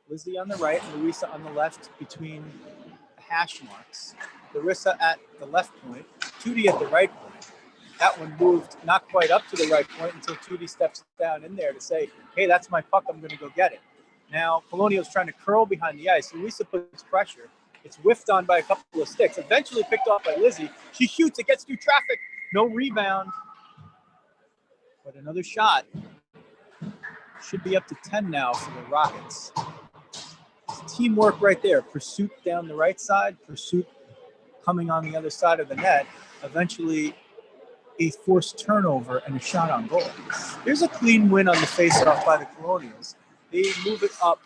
Lizzie on the right and Louisa on the left between the hash marks. Larissa at the left point. Tootie at the right point. That one moved not quite up to the right point until Tootie steps down in there to say, hey, that's my puck. I'm going to go get it. Now, Colonial's trying to curl behind the ice. Louisa puts pressure. It's whiffed on by a couple of sticks. Eventually picked off by Lizzie. She shoots. It gets through traffic. No rebound. But another shot. Should be up to 10 now for the Rockets. It's teamwork right there. Pursuit down the right side. Pursuit coming on the other side of the net. Eventually, a forced turnover and a shot on goal. There's a clean win on the faceoff by the Colonials. They move it up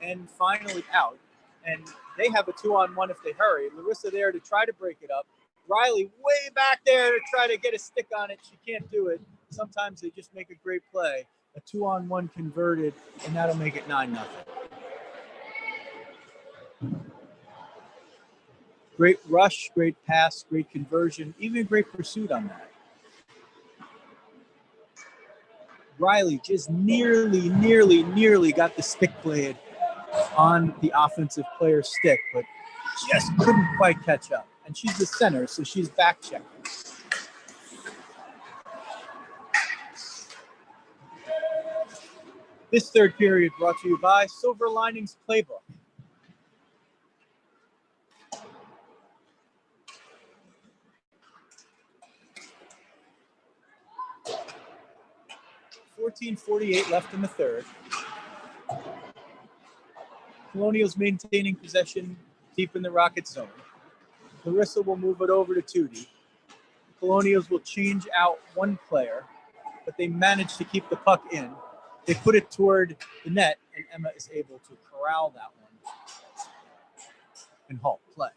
and finally out. And they have a 2-on-1 if they hurry. Larissa there to try to break it up. Riley way back there to try to get a stick on it. She can't do it. Sometimes they just make a great play. A 2-on-1 converted, and that'll make it 9-0. Great rush, great pass, great conversion, even great pursuit on that. Riley just nearly got the stick blade on the offensive player's stick, but just couldn't quite catch up. And she's the center, so she's back checking. This third period brought to you by Silver Linings Playbook. .48 left in the third. Colonials maintaining possession deep in the Rocket zone. Larissa will move it over to Tootie. Colonials will change out one player, but they manage to keep the puck in. They put it toward the net, and Emma is able to corral that one and halt play.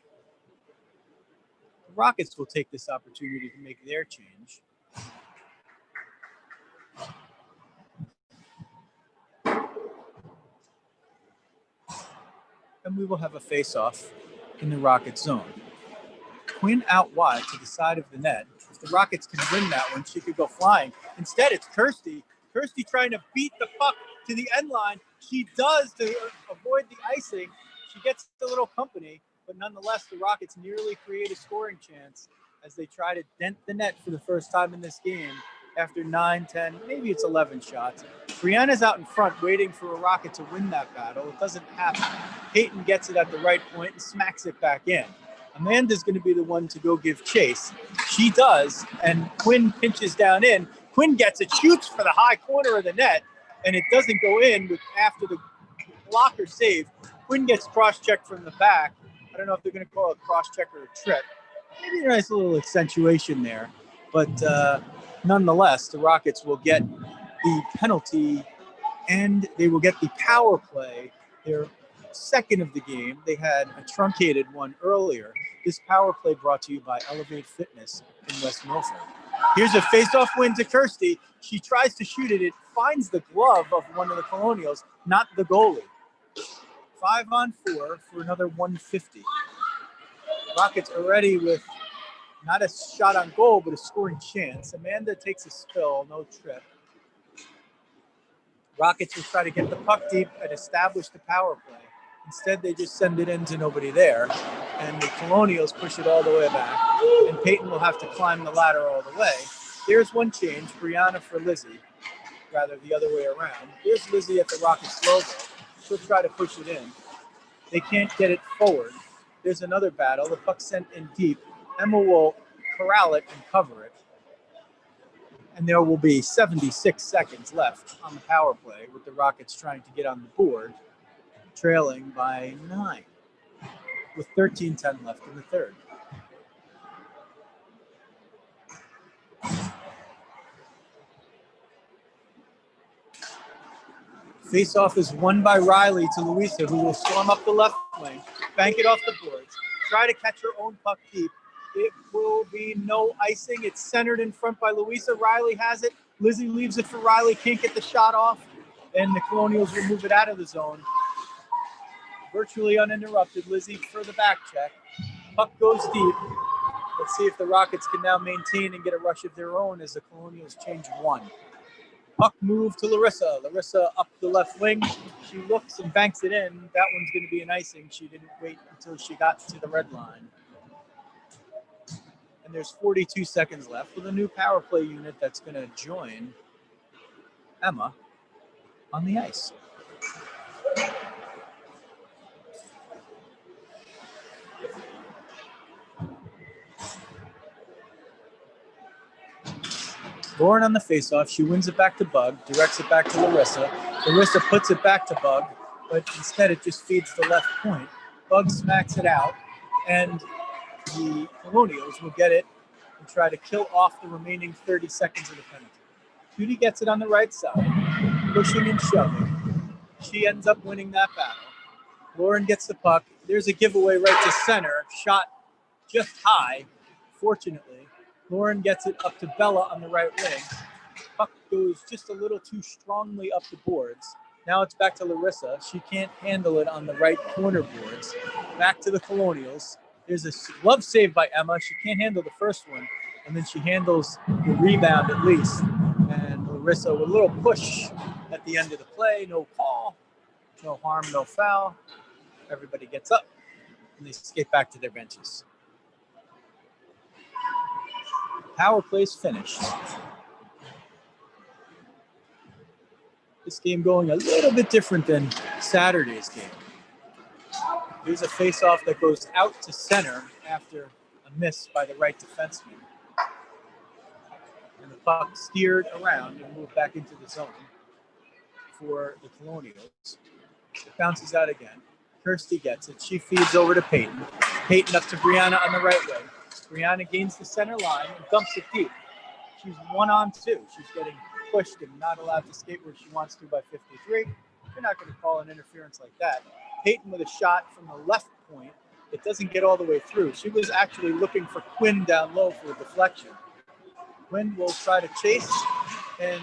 The Rockets will take this opportunity to make their change. And we will have a face-off in the Rocket zone. Quinn out wide to the side of the net. If the Rockets can win that one, she could go flying. Instead, it's Kirsty. Kirsty trying to beat the puck to the end line. She does to avoid the icing. She gets a little company, but nonetheless, the Rockets nearly create a scoring chance as they try to dent the net for the first time in this game after 9, 10, maybe it's 11 shots. Brianna's out in front waiting for a Rocket to win that battle. It doesn't happen. Peyton gets it at the right point and smacks it back in. Amanda's going to be the one to go give chase. She does, and Quinn pinches down in. Quinn gets it, shoots for the high corner of the net, and it doesn't go in with after the blocker save. Quinn gets cross-checked from the back. I don't know if they're going to call it cross-check or a trip. Maybe a nice little accentuation there. But nonetheless, the Rockets will get the penalty and they will get the power play. Their second of the game. They had a truncated one earlier. This power play brought to you by Elevate Fitness in West Milford. Here's a face-off win to Kirsty. She tries to shoot it. It finds the glove of one of the Colonials, not the goalie. 5-on-4 for another 150. Rockets already with not a shot on goal, but a scoring chance. Amanda takes a spill, no trip. Rockets will try to get the puck deep and establish the power play. Instead, they just send it into nobody there. And the Colonials push it all the way back. And Peyton will have to climb the ladder all the way. Here's one change, Brianna for Lizzie. Rather, the other way around. Here's Lizzie at the Rockets logo. She'll try to push it in. They can't get it forward. There's another battle. The puck sent in deep. Emma will corral it and cover it. And there will be 76 seconds left on the power play with the Rockets trying to get on the board, trailing by 9 with 13:10 left in the third. Face-off is won by Riley to Louisa, who will storm up the left wing, bank it off the boards, try to catch her own puck deep. It will be no icing. It's centered in front by Louisa. Riley has it. Lizzie leaves it for Riley. Can't get the shot off. And the Colonials will move it out of the zone. Virtually uninterrupted. Lizzie for the back check. Puck goes deep. Let's see if the Rockets can now maintain and get a rush of their own as the Colonials change one. Puck move to Larissa. Larissa up the left wing. She looks and banks it in. That one's going to be an icing. She didn't wait until she got to the red line. And there's 42 seconds left with a new power play unit that's going to join Emma on the ice. Lauren on the faceoff. She wins it back to Bug, directs it back to Larissa. Larissa puts it back to Bug, but instead it just feeds the left point. Bug smacks it out, and the Colonials will get it and try to kill off the remaining 30 seconds of the penalty. Judy gets it on the right side, pushing and shoving. She ends up winning that battle. Lauren gets the puck. There's a giveaway right to center, shot just high, fortunately. Lauren gets it up to Bella on the right wing. Puck goes just a little too strongly up the boards. Now it's back to Larissa. She can't handle it on the right corner boards. Back to the Colonials. There's a glove save by Emma. She can't handle the first one, and then she handles the rebound at least. And Larissa with a little push at the end of the play. No call, no harm, no foul. Everybody gets up, and they skate back to their benches. Power play's finished. This game going a little bit different than Saturday's game. Here's a face-off that goes out to center after a miss by the right defenseman. And the puck steered around and moved back into the zone for the Colonials. It bounces out again. Kirsty gets it. She feeds over to Peyton. Peyton up to Brianna on the right wing. Brianna gains the center line and dumps it deep. She's 1-on-2. She's getting pushed and not allowed to skate where she wants to by 53. You're not going to call an interference like that. Peyton with a shot from the left point. It doesn't get all the way through. She was actually looking for Quinn down low for a deflection. Quinn will try to chase, and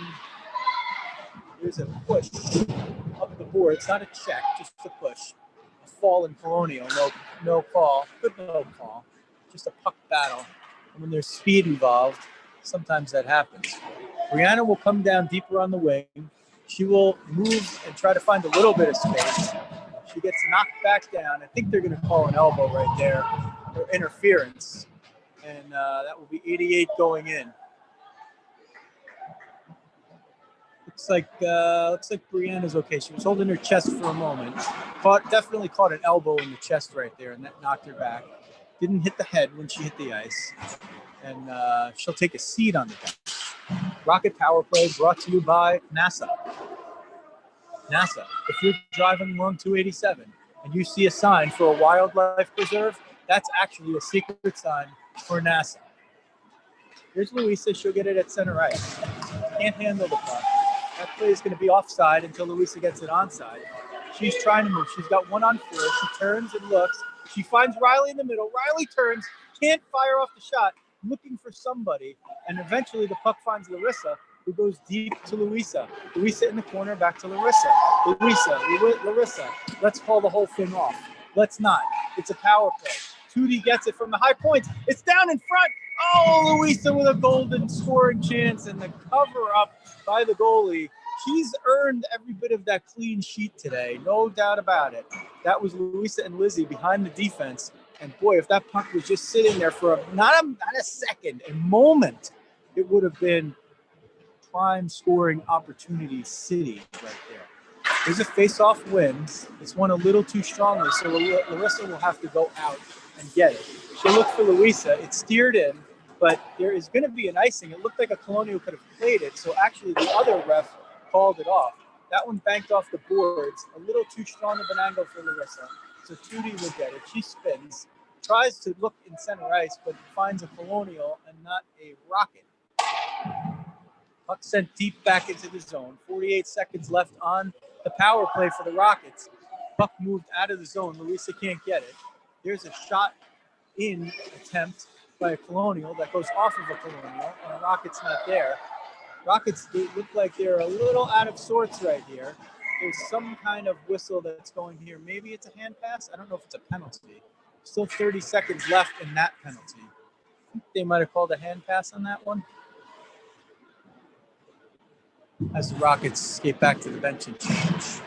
there's a push up the board. It's not a check, just a push. A fall in Colonial, no call. Good no call. Just a puck battle. And when there's speed involved, sometimes that happens. Brianna will come down deeper on the wing. She will move and try to find a little bit of space. She gets knocked back down. I think they're going to call an elbow right there or interference. And that will be 88 going in. Looks like Brianna's okay. She was holding her chest for a moment. Definitely caught an elbow in the chest right there, and that knocked her back. Didn't hit the head when she hit the ice. And she'll take a seat on the bench. Rocket Power Play brought to you by NASA. NASA. If you're driving along 287 and you see a sign for a wildlife preserve, that's actually a secret sign for NASA. Here's Louisa. She'll get it at center ice. Can't handle the puck. That play is going to be offside until Louisa gets it onside. She's trying to move. She's got 1-on-4. She turns and looks. She finds Riley in the middle. Riley turns, can't fire off the shot, looking for somebody. And eventually the puck finds Larissa, who goes deep to Louisa. Louisa in the corner, back to Larissa. Larissa. Let's call the whole thing off. Let's not. It's a power play. Tootie gets it from the high points. It's down in front. Oh, Louisa with a golden scoring chance, and the cover up by the goalie. She's earned every bit of that clean sheet today, no doubt about it. That was Louisa and Lizzie behind the defense. And boy, if that puck was just sitting there for not a second, a moment, it would have been prime scoring opportunity city right there. There's a face-off win. It's won a little too strongly, so Larissa will have to go out and get it. She'll look for Louisa. It's steered in, but there is going to be an icing. It looked like a Colonial could have played it, so actually the other ref called it off. That one banked off the boards, a little too strong of an angle for Larissa, so Tootie will get it. She spins, tries to look in center ice, but finds a Colonial and not a Rocket. Puck sent deep back into the zone. 48 seconds left on the power play for the Rockets. Puck moved out of the zone. Louisa can't get it. There's a shot in attempt by a Colonial that goes off of a Colonial, and the Rockets not there. Rockets, they look like they're a little out of sorts right here. There's some kind of whistle that's going here. Maybe it's a hand pass. I don't know if it's a penalty. Still 30 seconds left in that penalty. I think they might have called a hand pass on that one. As the Rockets get back to the bench and change.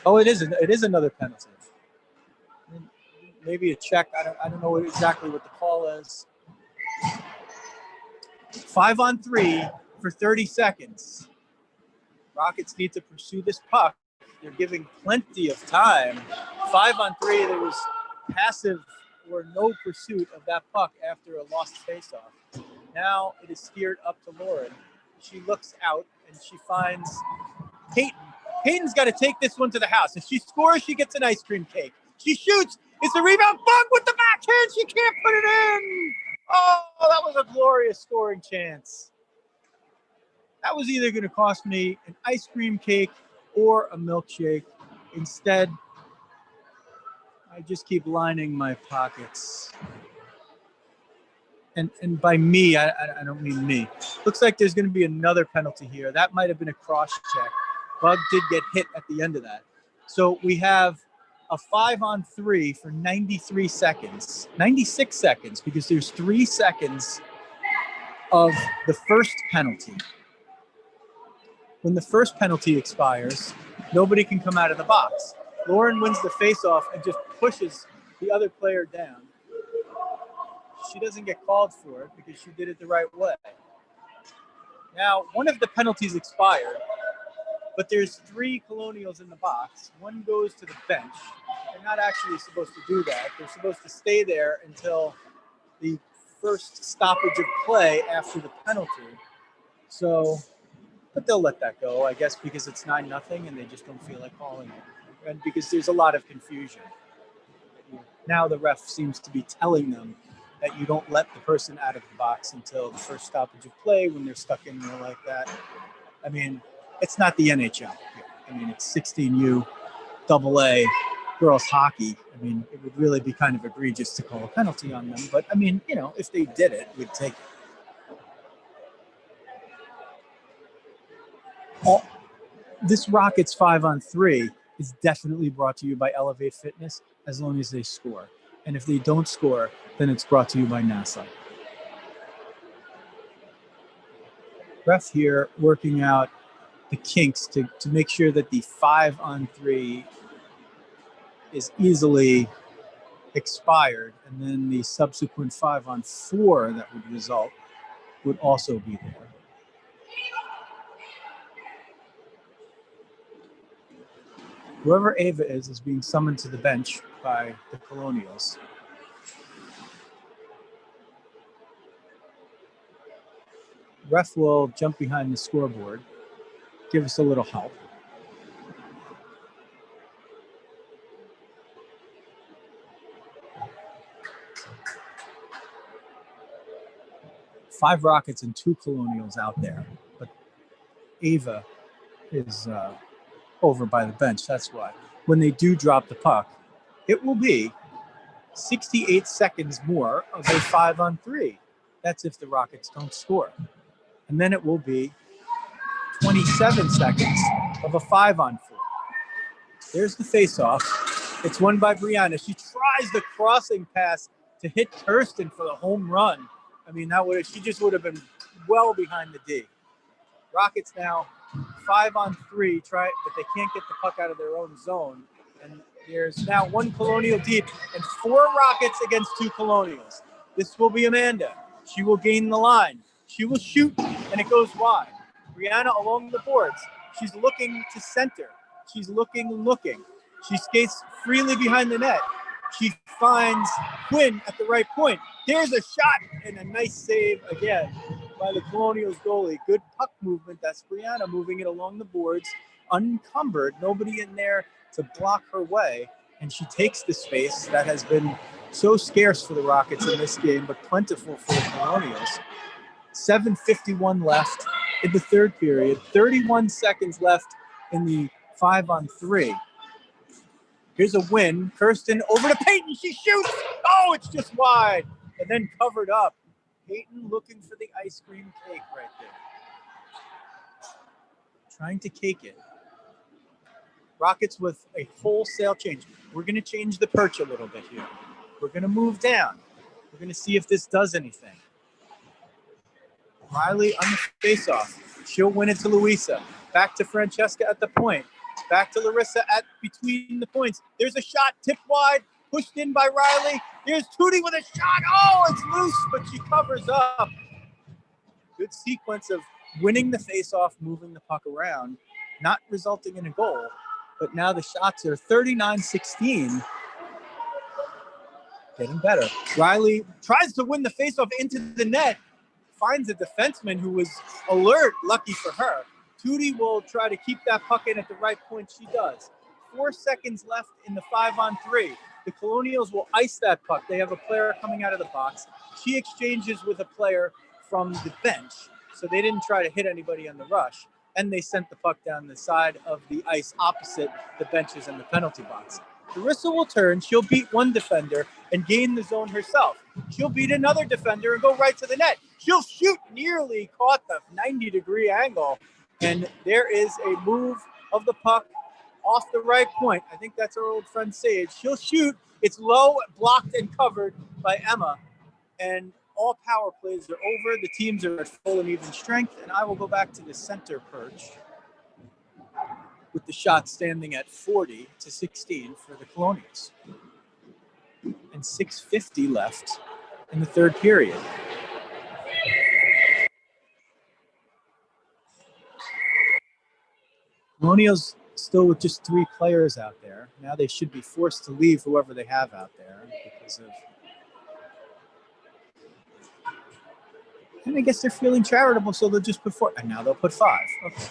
Oh, it is another penalty. Maybe a check. I don't know exactly what the call is. 5-on-3 for 30 seconds. Rockets need to pursue this puck. They're giving plenty of time. 5-on-3, there was passive or no pursuit of that puck after a lost faceoff. Now it is steered up to Lauren. She looks out and she finds Peyton. Peyton's got to take this one to the house. If she scores, she gets an ice cream cake. She shoots. It's a rebound. Bug with the backhand. She can't put it in. Oh, that was a glorious scoring chance. That was either going to cost me an ice cream cake or a milkshake. Instead, I just keep lining my pockets. And by me, I don't mean me. Looks like there's going to be another penalty here. That might have been a cross check. Bug did get hit at the end of that. So we have a 5-on-3 for 93 seconds, 96 seconds, because there's 3 seconds of the first penalty. When the first penalty expires, nobody can come out of the box. Lauren wins the faceoff and just pushes the other player down. She doesn't get called for it because she did it the right way. Now, one of the penalties expired, but there's 3 Colonials in the box. One goes to the bench. They're not actually supposed to do that. They're supposed to stay there until the first stoppage of play after the penalty. So, but they'll let that go, I guess, because it's 9-0 and they just don't feel like calling it. And because there's a lot of confusion. Now the ref seems to be telling them that you don't let the person out of the box until the first stoppage of play when they're stuck in there like that. I mean, it's not the NHL. I mean, it's 16U, AA, girls hockey. I mean, it would really be kind of egregious to call a penalty on them. But, I mean, you know, if they did it, we'd take it. This Rockets 5-on-3 is definitely brought to you by Elevate Fitness as long as they score. And if they don't score, then it's brought to you by NASA. Ref here working out the kinks to make sure that the 5-on-3 is easily expired, and then the subsequent 5-on-4 that would result would also be there. Whoever Ava is being summoned to the bench by the Colonials. Ref will jump behind the scoreboard, give us a little help. 5 Rockets and 2 Colonials out there. But Ava is over by the bench. That's why. When they do drop the puck, it will be 68 seconds more of a 5-on-3. That's if the Rockets don't score. And then it will be 27 seconds of a 5-on-4. There's the face-off. It's won by Brianna. She tries the crossing pass to hit Kirsten for the home run. I mean, she just would have been well behind the D. Rockets now 5-on-3, but they can't get the puck out of their own zone. And there's now 1 Colonial deep and 4 Rockets against 2 Colonials. This will be Amanda. She will gain the line. She will shoot, and it goes wide. Brianna along the boards. She's looking to center. She's looking. She skates freely behind the net. She finds Quinn at the right point. There's a shot and a nice save again by the Colonials goalie. Good puck movement. That's Brianna moving it along the boards, unencumbered. Nobody in there to block her way. And she takes the space that has been so scarce for the Rockets in this game, but plentiful for the Colonials. 7:51 left in the third period. 31 seconds left in the 5-on-3. Here's a win. Kirsten over to Peyton. She shoots. Oh, it's just wide. And then covered up. Peyton looking for the ice cream cake right there. Trying to cake it. Rockets with a wholesale change. We're going to change the perch a little bit here. We're going to move down. We're going to see if this does anything. Riley on the face-off. She'll win it to Louisa. Back to Francesca at the point. Back to Larissa at between the points. There's a shot tipped wide, pushed in by Riley. Here's Tootie with a shot. Oh, it's loose, but she covers up. Good sequence of winning the face-off, moving the puck around, not resulting in a goal. But now the shots are 39-16. Getting better. Riley tries to win the face-off into the net. Finds a defenseman who was alert, lucky for her. Tootie will try to keep that puck in at the right point. She does. 4 seconds left in the 5-on-3. The Colonials will ice that puck. They have a player coming out of the box. She exchanges with a player from the bench, so they didn't try to hit anybody on the rush. And they sent the puck down the side of the ice opposite the benches and the penalty box. Larissa will turn. She'll beat 1 defender and gain the zone herself. She'll beat another defender and go right to the net. She'll shoot, nearly caught the 90-degree angle. And there is a move of the puck off the right point. I think that's our old friend Sage. She'll shoot. It's low, blocked, and covered by Emma. And all power plays are over. The teams are at full and even strength. And I will go back to the center perch with the shot standing at 40-16 for the Colonials. And 6:50 left in the third period. Colonials still with just 3 players out there. Now they should be forced to leave whoever they have out there because of... And I guess they're feeling charitable, so they'll just put 4. And now they'll put 5. Okay.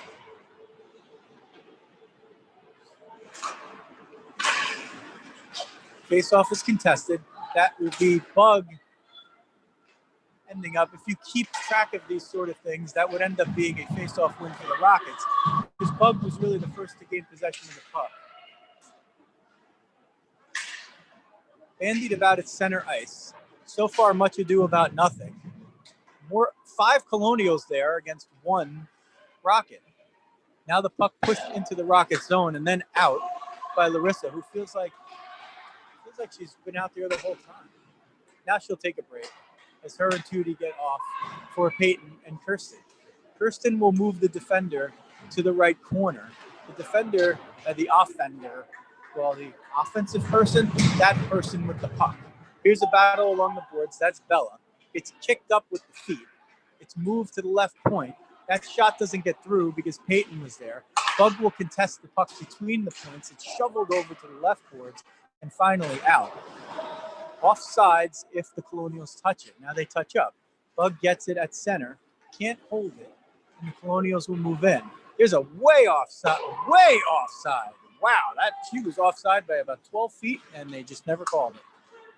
Face-off is contested. That would be Bug ending up. If you keep track of these sort of things, that would end up being a face-off win for the Rockets, because Bug was really the first to gain possession of the puck. Bandied about its center ice. So far, much ado about nothing. 5 Colonials there against 1 Rocket. Now the puck pushed into the Rocket zone and then out by Larissa, who feels like she's been out there the whole time. Now she'll take a break as her and Tootie get off for Peyton and Kirsten. Kirsten will move the defender to the right corner. The defender, the offender, well, the offensive person, that person with the puck. Here's a battle along the boards. That's Bella. It's kicked up with the feet. It's moved to the left point. That shot doesn't get through because Peyton was there. Bug will contest the puck between the points. It's shoveled over to the left boards and finally out. Offsides if the Colonials touch it. Now they touch up. Bug gets it at center. Can't hold it. And the Colonials will move in. There's a way offside. Wow, she was offside by about 12 feet, and they just never called it.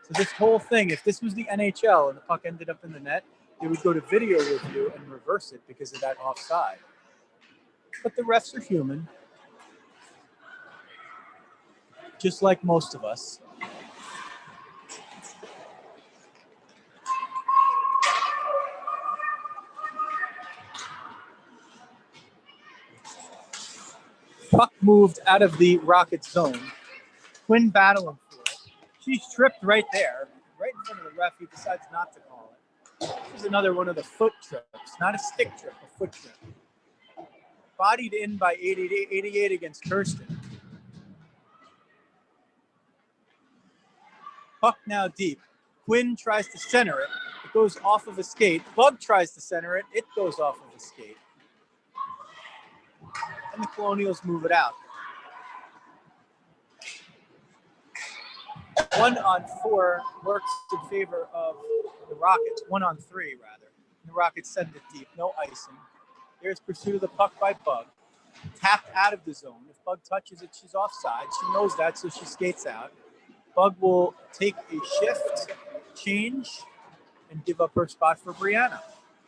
So this whole thing, if this was the NHL and the puck ended up in the net, they would go to video review and reverse it because of that offside. But the refs are human, just like most of us. Puck moved out of the Rockets zone. Quinn battling for it. She's tripped right there, right in front of the ref. He decides not to call it. Here's another one of the foot trips, not a stick trip, a foot trip. Bodied in by 88 against Kirsten. Puck now deep. Quinn tries to center it. It goes off of a skate. Bug tries to center it. It goes off of a skate. And the Colonials move it out. 1-on-4 works in favor of the Rockets. 1-on-3, rather. The Rockets send it deep. No icing. There's pursuit of the puck by Bug. Tapped out of the zone. If Bug touches it, she's offside. She knows that, so she skates out. Bug will take a shift, change, and give up her spot for Brianna,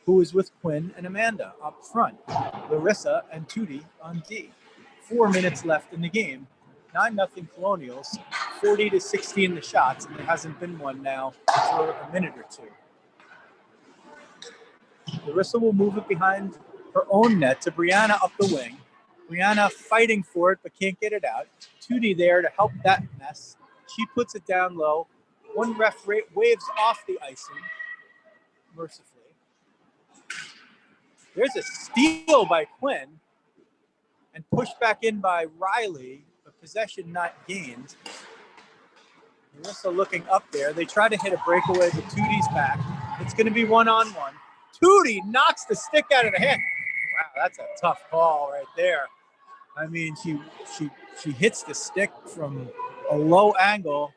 who is with Quinn and Amanda up front. Larissa and Tootie on D. 4 minutes left in the game. 9-0 Colonials, 40-16 the shots, and there hasn't been one now for a minute or two. Larissa will move it behind her own net to Brianna up the wing. Brianna fighting for it but can't get it out. Tootie there to help that mess. She puts it down low. One ref waves off the icing, mercifully. There's a steal by Quinn and pushed back in by Riley, but possession not gained. Marissa looking up there. They try to hit a breakaway, but Tootie's back. It's going to be 1-on-1. Tootie knocks the stick out of the hand. Wow, that's a tough call right there. I mean, she hits the stick from a low angle.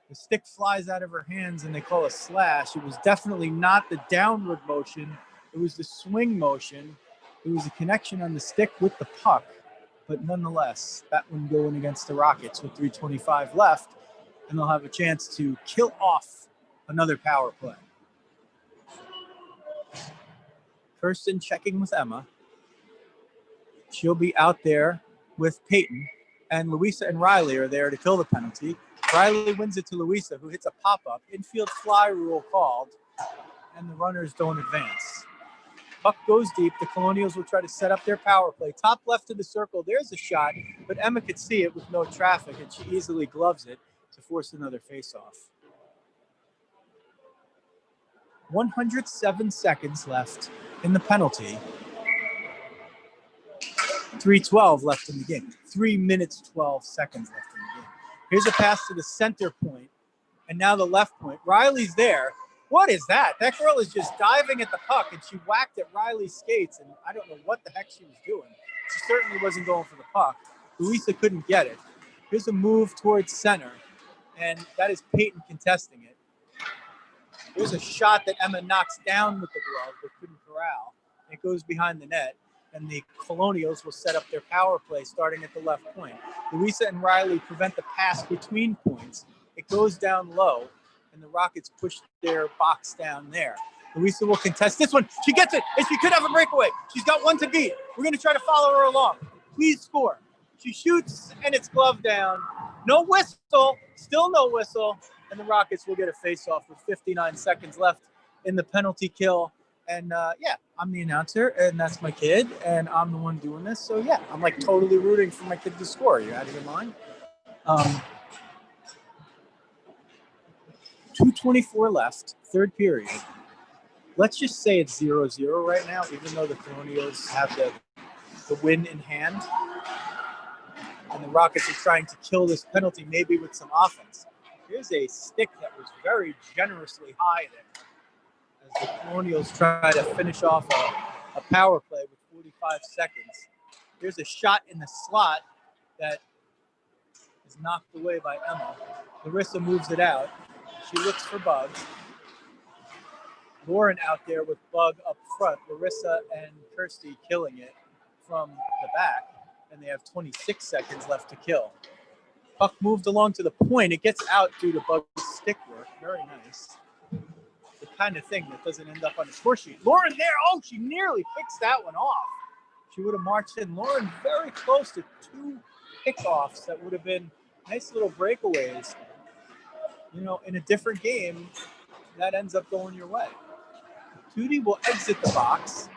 The stick flies out of her hands, and they call a slash. It was definitely not the downward motion. It was the swing motion. It was a connection on the stick with the puck. But nonetheless, that one going against the Rockets with 3:25 left, and they'll have a chance to kill off another power play. Kirsten checking with Emma. She'll be out there with Peyton, and Louisa and Riley are there to kill the penalty. Riley wins it to Louisa, who hits a pop-up. Infield fly rule called, and the runners don't advance. Puck goes deep. The Colonials will try to set up their power play. Top left of the circle, there's a shot, but Emma could see it with no traffic, and she easily gloves it to force another face-off. 107 seconds left in the penalty. 3:12 left in the game. 3 minutes, 12 seconds left in the game. Here's a pass to the center point, and now the left point. Riley's there. What is that? That girl is just diving at the puck, and she whacked at Riley's skates, and I don't know what the heck she was doing. She certainly wasn't going for the puck. Louisa couldn't get it. Here's a move towards center, and that is Peyton contesting it. Here's a shot that Emma knocks down with the glove, but couldn't corral. It goes behind the net, and the Colonials will set up their power play starting at the left point. Louisa and Riley prevent the pass between points. It goes down low, and the Rockets push their box down there. Louisa will contest this one. She gets it, and she could have a breakaway. She's got one to beat. We're going to try to follow her along. Please score. She shoots, and it's gloved down. No whistle, still no whistle, and the Rockets will get a face-off with 59 seconds left in the penalty kill. And, yeah, I'm the announcer, and that's my kid, and I'm the one doing this. So, yeah, I'm, like, totally rooting for my kid to score. You out of your mind? 2:24 left, third period. Let's just say it's 0-0 right now, even though the Colonials have the win in hand. And the Rockets are trying to kill this penalty maybe with some offense. Here's a stick that was very generously high there as the Colonials try to finish off a power play with 45 seconds. Here's a shot in the slot that is knocked away by Emma. Larissa moves it out. She looks for Bug. Lauren out there with Bug up front. Larissa and Kirsty killing it from the back. And they have 26 seconds left to kill. Puck moved along to the point. It gets out due to Bug's stick work. Very nice. The kind of thing that doesn't end up on the score sheet. Lauren there. Oh, she nearly picks that one off. She would have marched in. Lauren very close to 2 pickoffs that would have been nice little breakaways. You know, in a different game, that ends up going your way. Tootie will exit the box,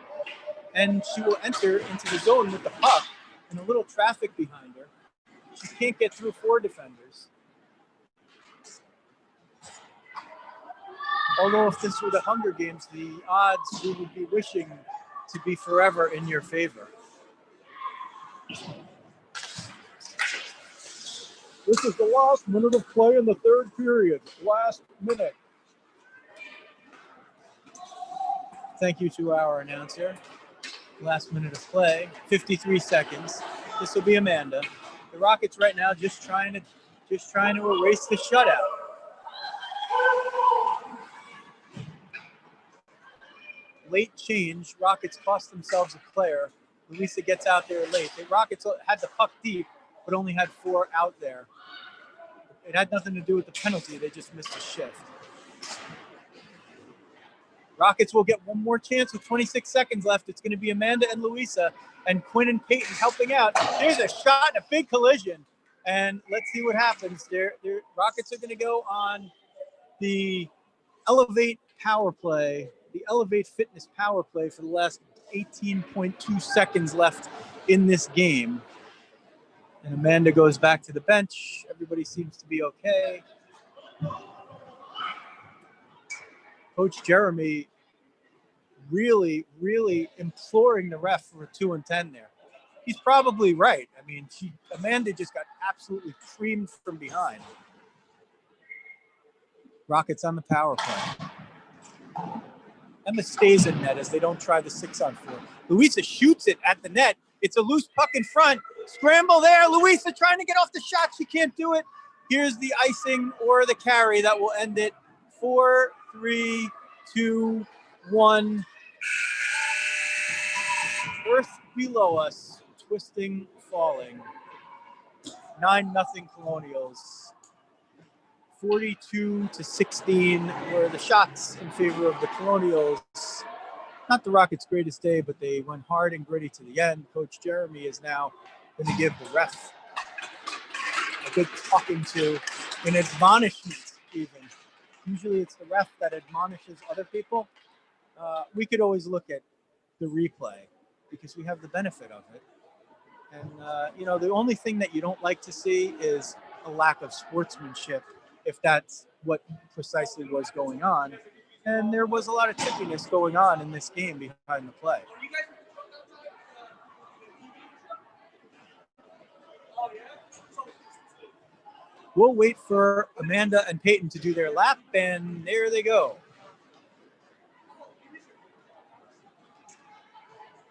and she will enter into the zone with the puck and a little traffic behind her. She can't get through 4 defenders. Although if this were the Hunger Games, the odds we would be wishing to be forever in your favor. This is the last minute of play in the 3rd period. Last minute. Thank you to our announcer. Last minute of play, 53 seconds. This will be Amanda. The Rockets right now just trying to erase the shutout. Late change. Rockets cost themselves a player. Louisa gets out there late. The Rockets had the puck deep, but only had 4 out there. It had nothing to do with the penalty. They just missed a shift. Rockets will get one more chance with 26 seconds left. It's going to be Amanda and Louisa, and Quinn and Peyton helping out. There's a shot and a big collision, and let's see what happens. Rockets are going to go on the Elevate power play, the Elevate Fitness power play for the last 18.2 seconds left in this game. And Amanda goes back to the bench. Everybody seems to be okay. Coach Jeremy really, really imploring the ref for a 2 and 10 there. He's probably right. I mean, Amanda just got absolutely creamed from behind. Rockets on the power play. Emma stays in net as they don't try the 6-on-4. Louisa shoots it at the net. It's a loose puck in front. Scramble there. Louisa trying to get off the shot. She can't do it. Here's the icing or the carry that will end it. 4, 3, 2, 1. Earth below us, twisting, falling. 9-0 Colonials. 42-16 were the shots in favor of the Colonials. Not the Rockets' greatest day, but they went hard and gritty to the end. Coach Jeremy is now going to give the ref a good talking to, an admonishment even. Usually it's the ref that admonishes other people. We could always look at the replay because we have the benefit of it. And, you know, the only thing that you don't like to see is a lack of sportsmanship, if that's what precisely was going on. And there was a lot of chippiness going on in this game behind the play. We'll wait for Amanda and Peyton to do their lap, and there they go.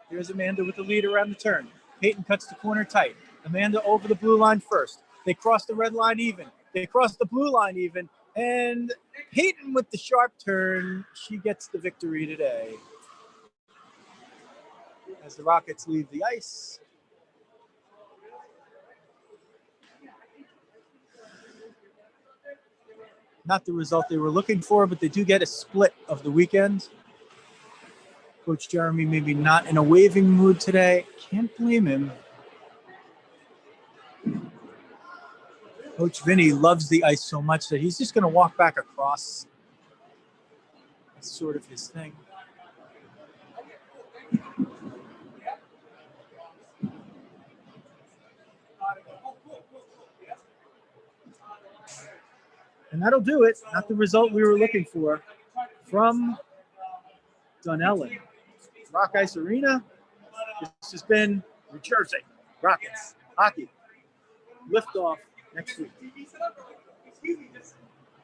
Here's Amanda with the lead around the turn. Peyton cuts the corner tight. Amanda over the blue line first. They cross the red line even. They cross the blue line even. And Peyton with the sharp turn. She gets the victory today. As the Rockets leave the ice. Not the result they were looking for, but they do get a split of the weekend. Coach Jeremy maybe not in a waving mood today. Can't blame him. Coach Vinny loves the ice so much that he's just going to walk back across. That's sort of his thing. And that'll do it. Not the result we were looking for. From Dunellen. Rock Ice Arena. This has been New Jersey Rockets hockey. Liftoff next week.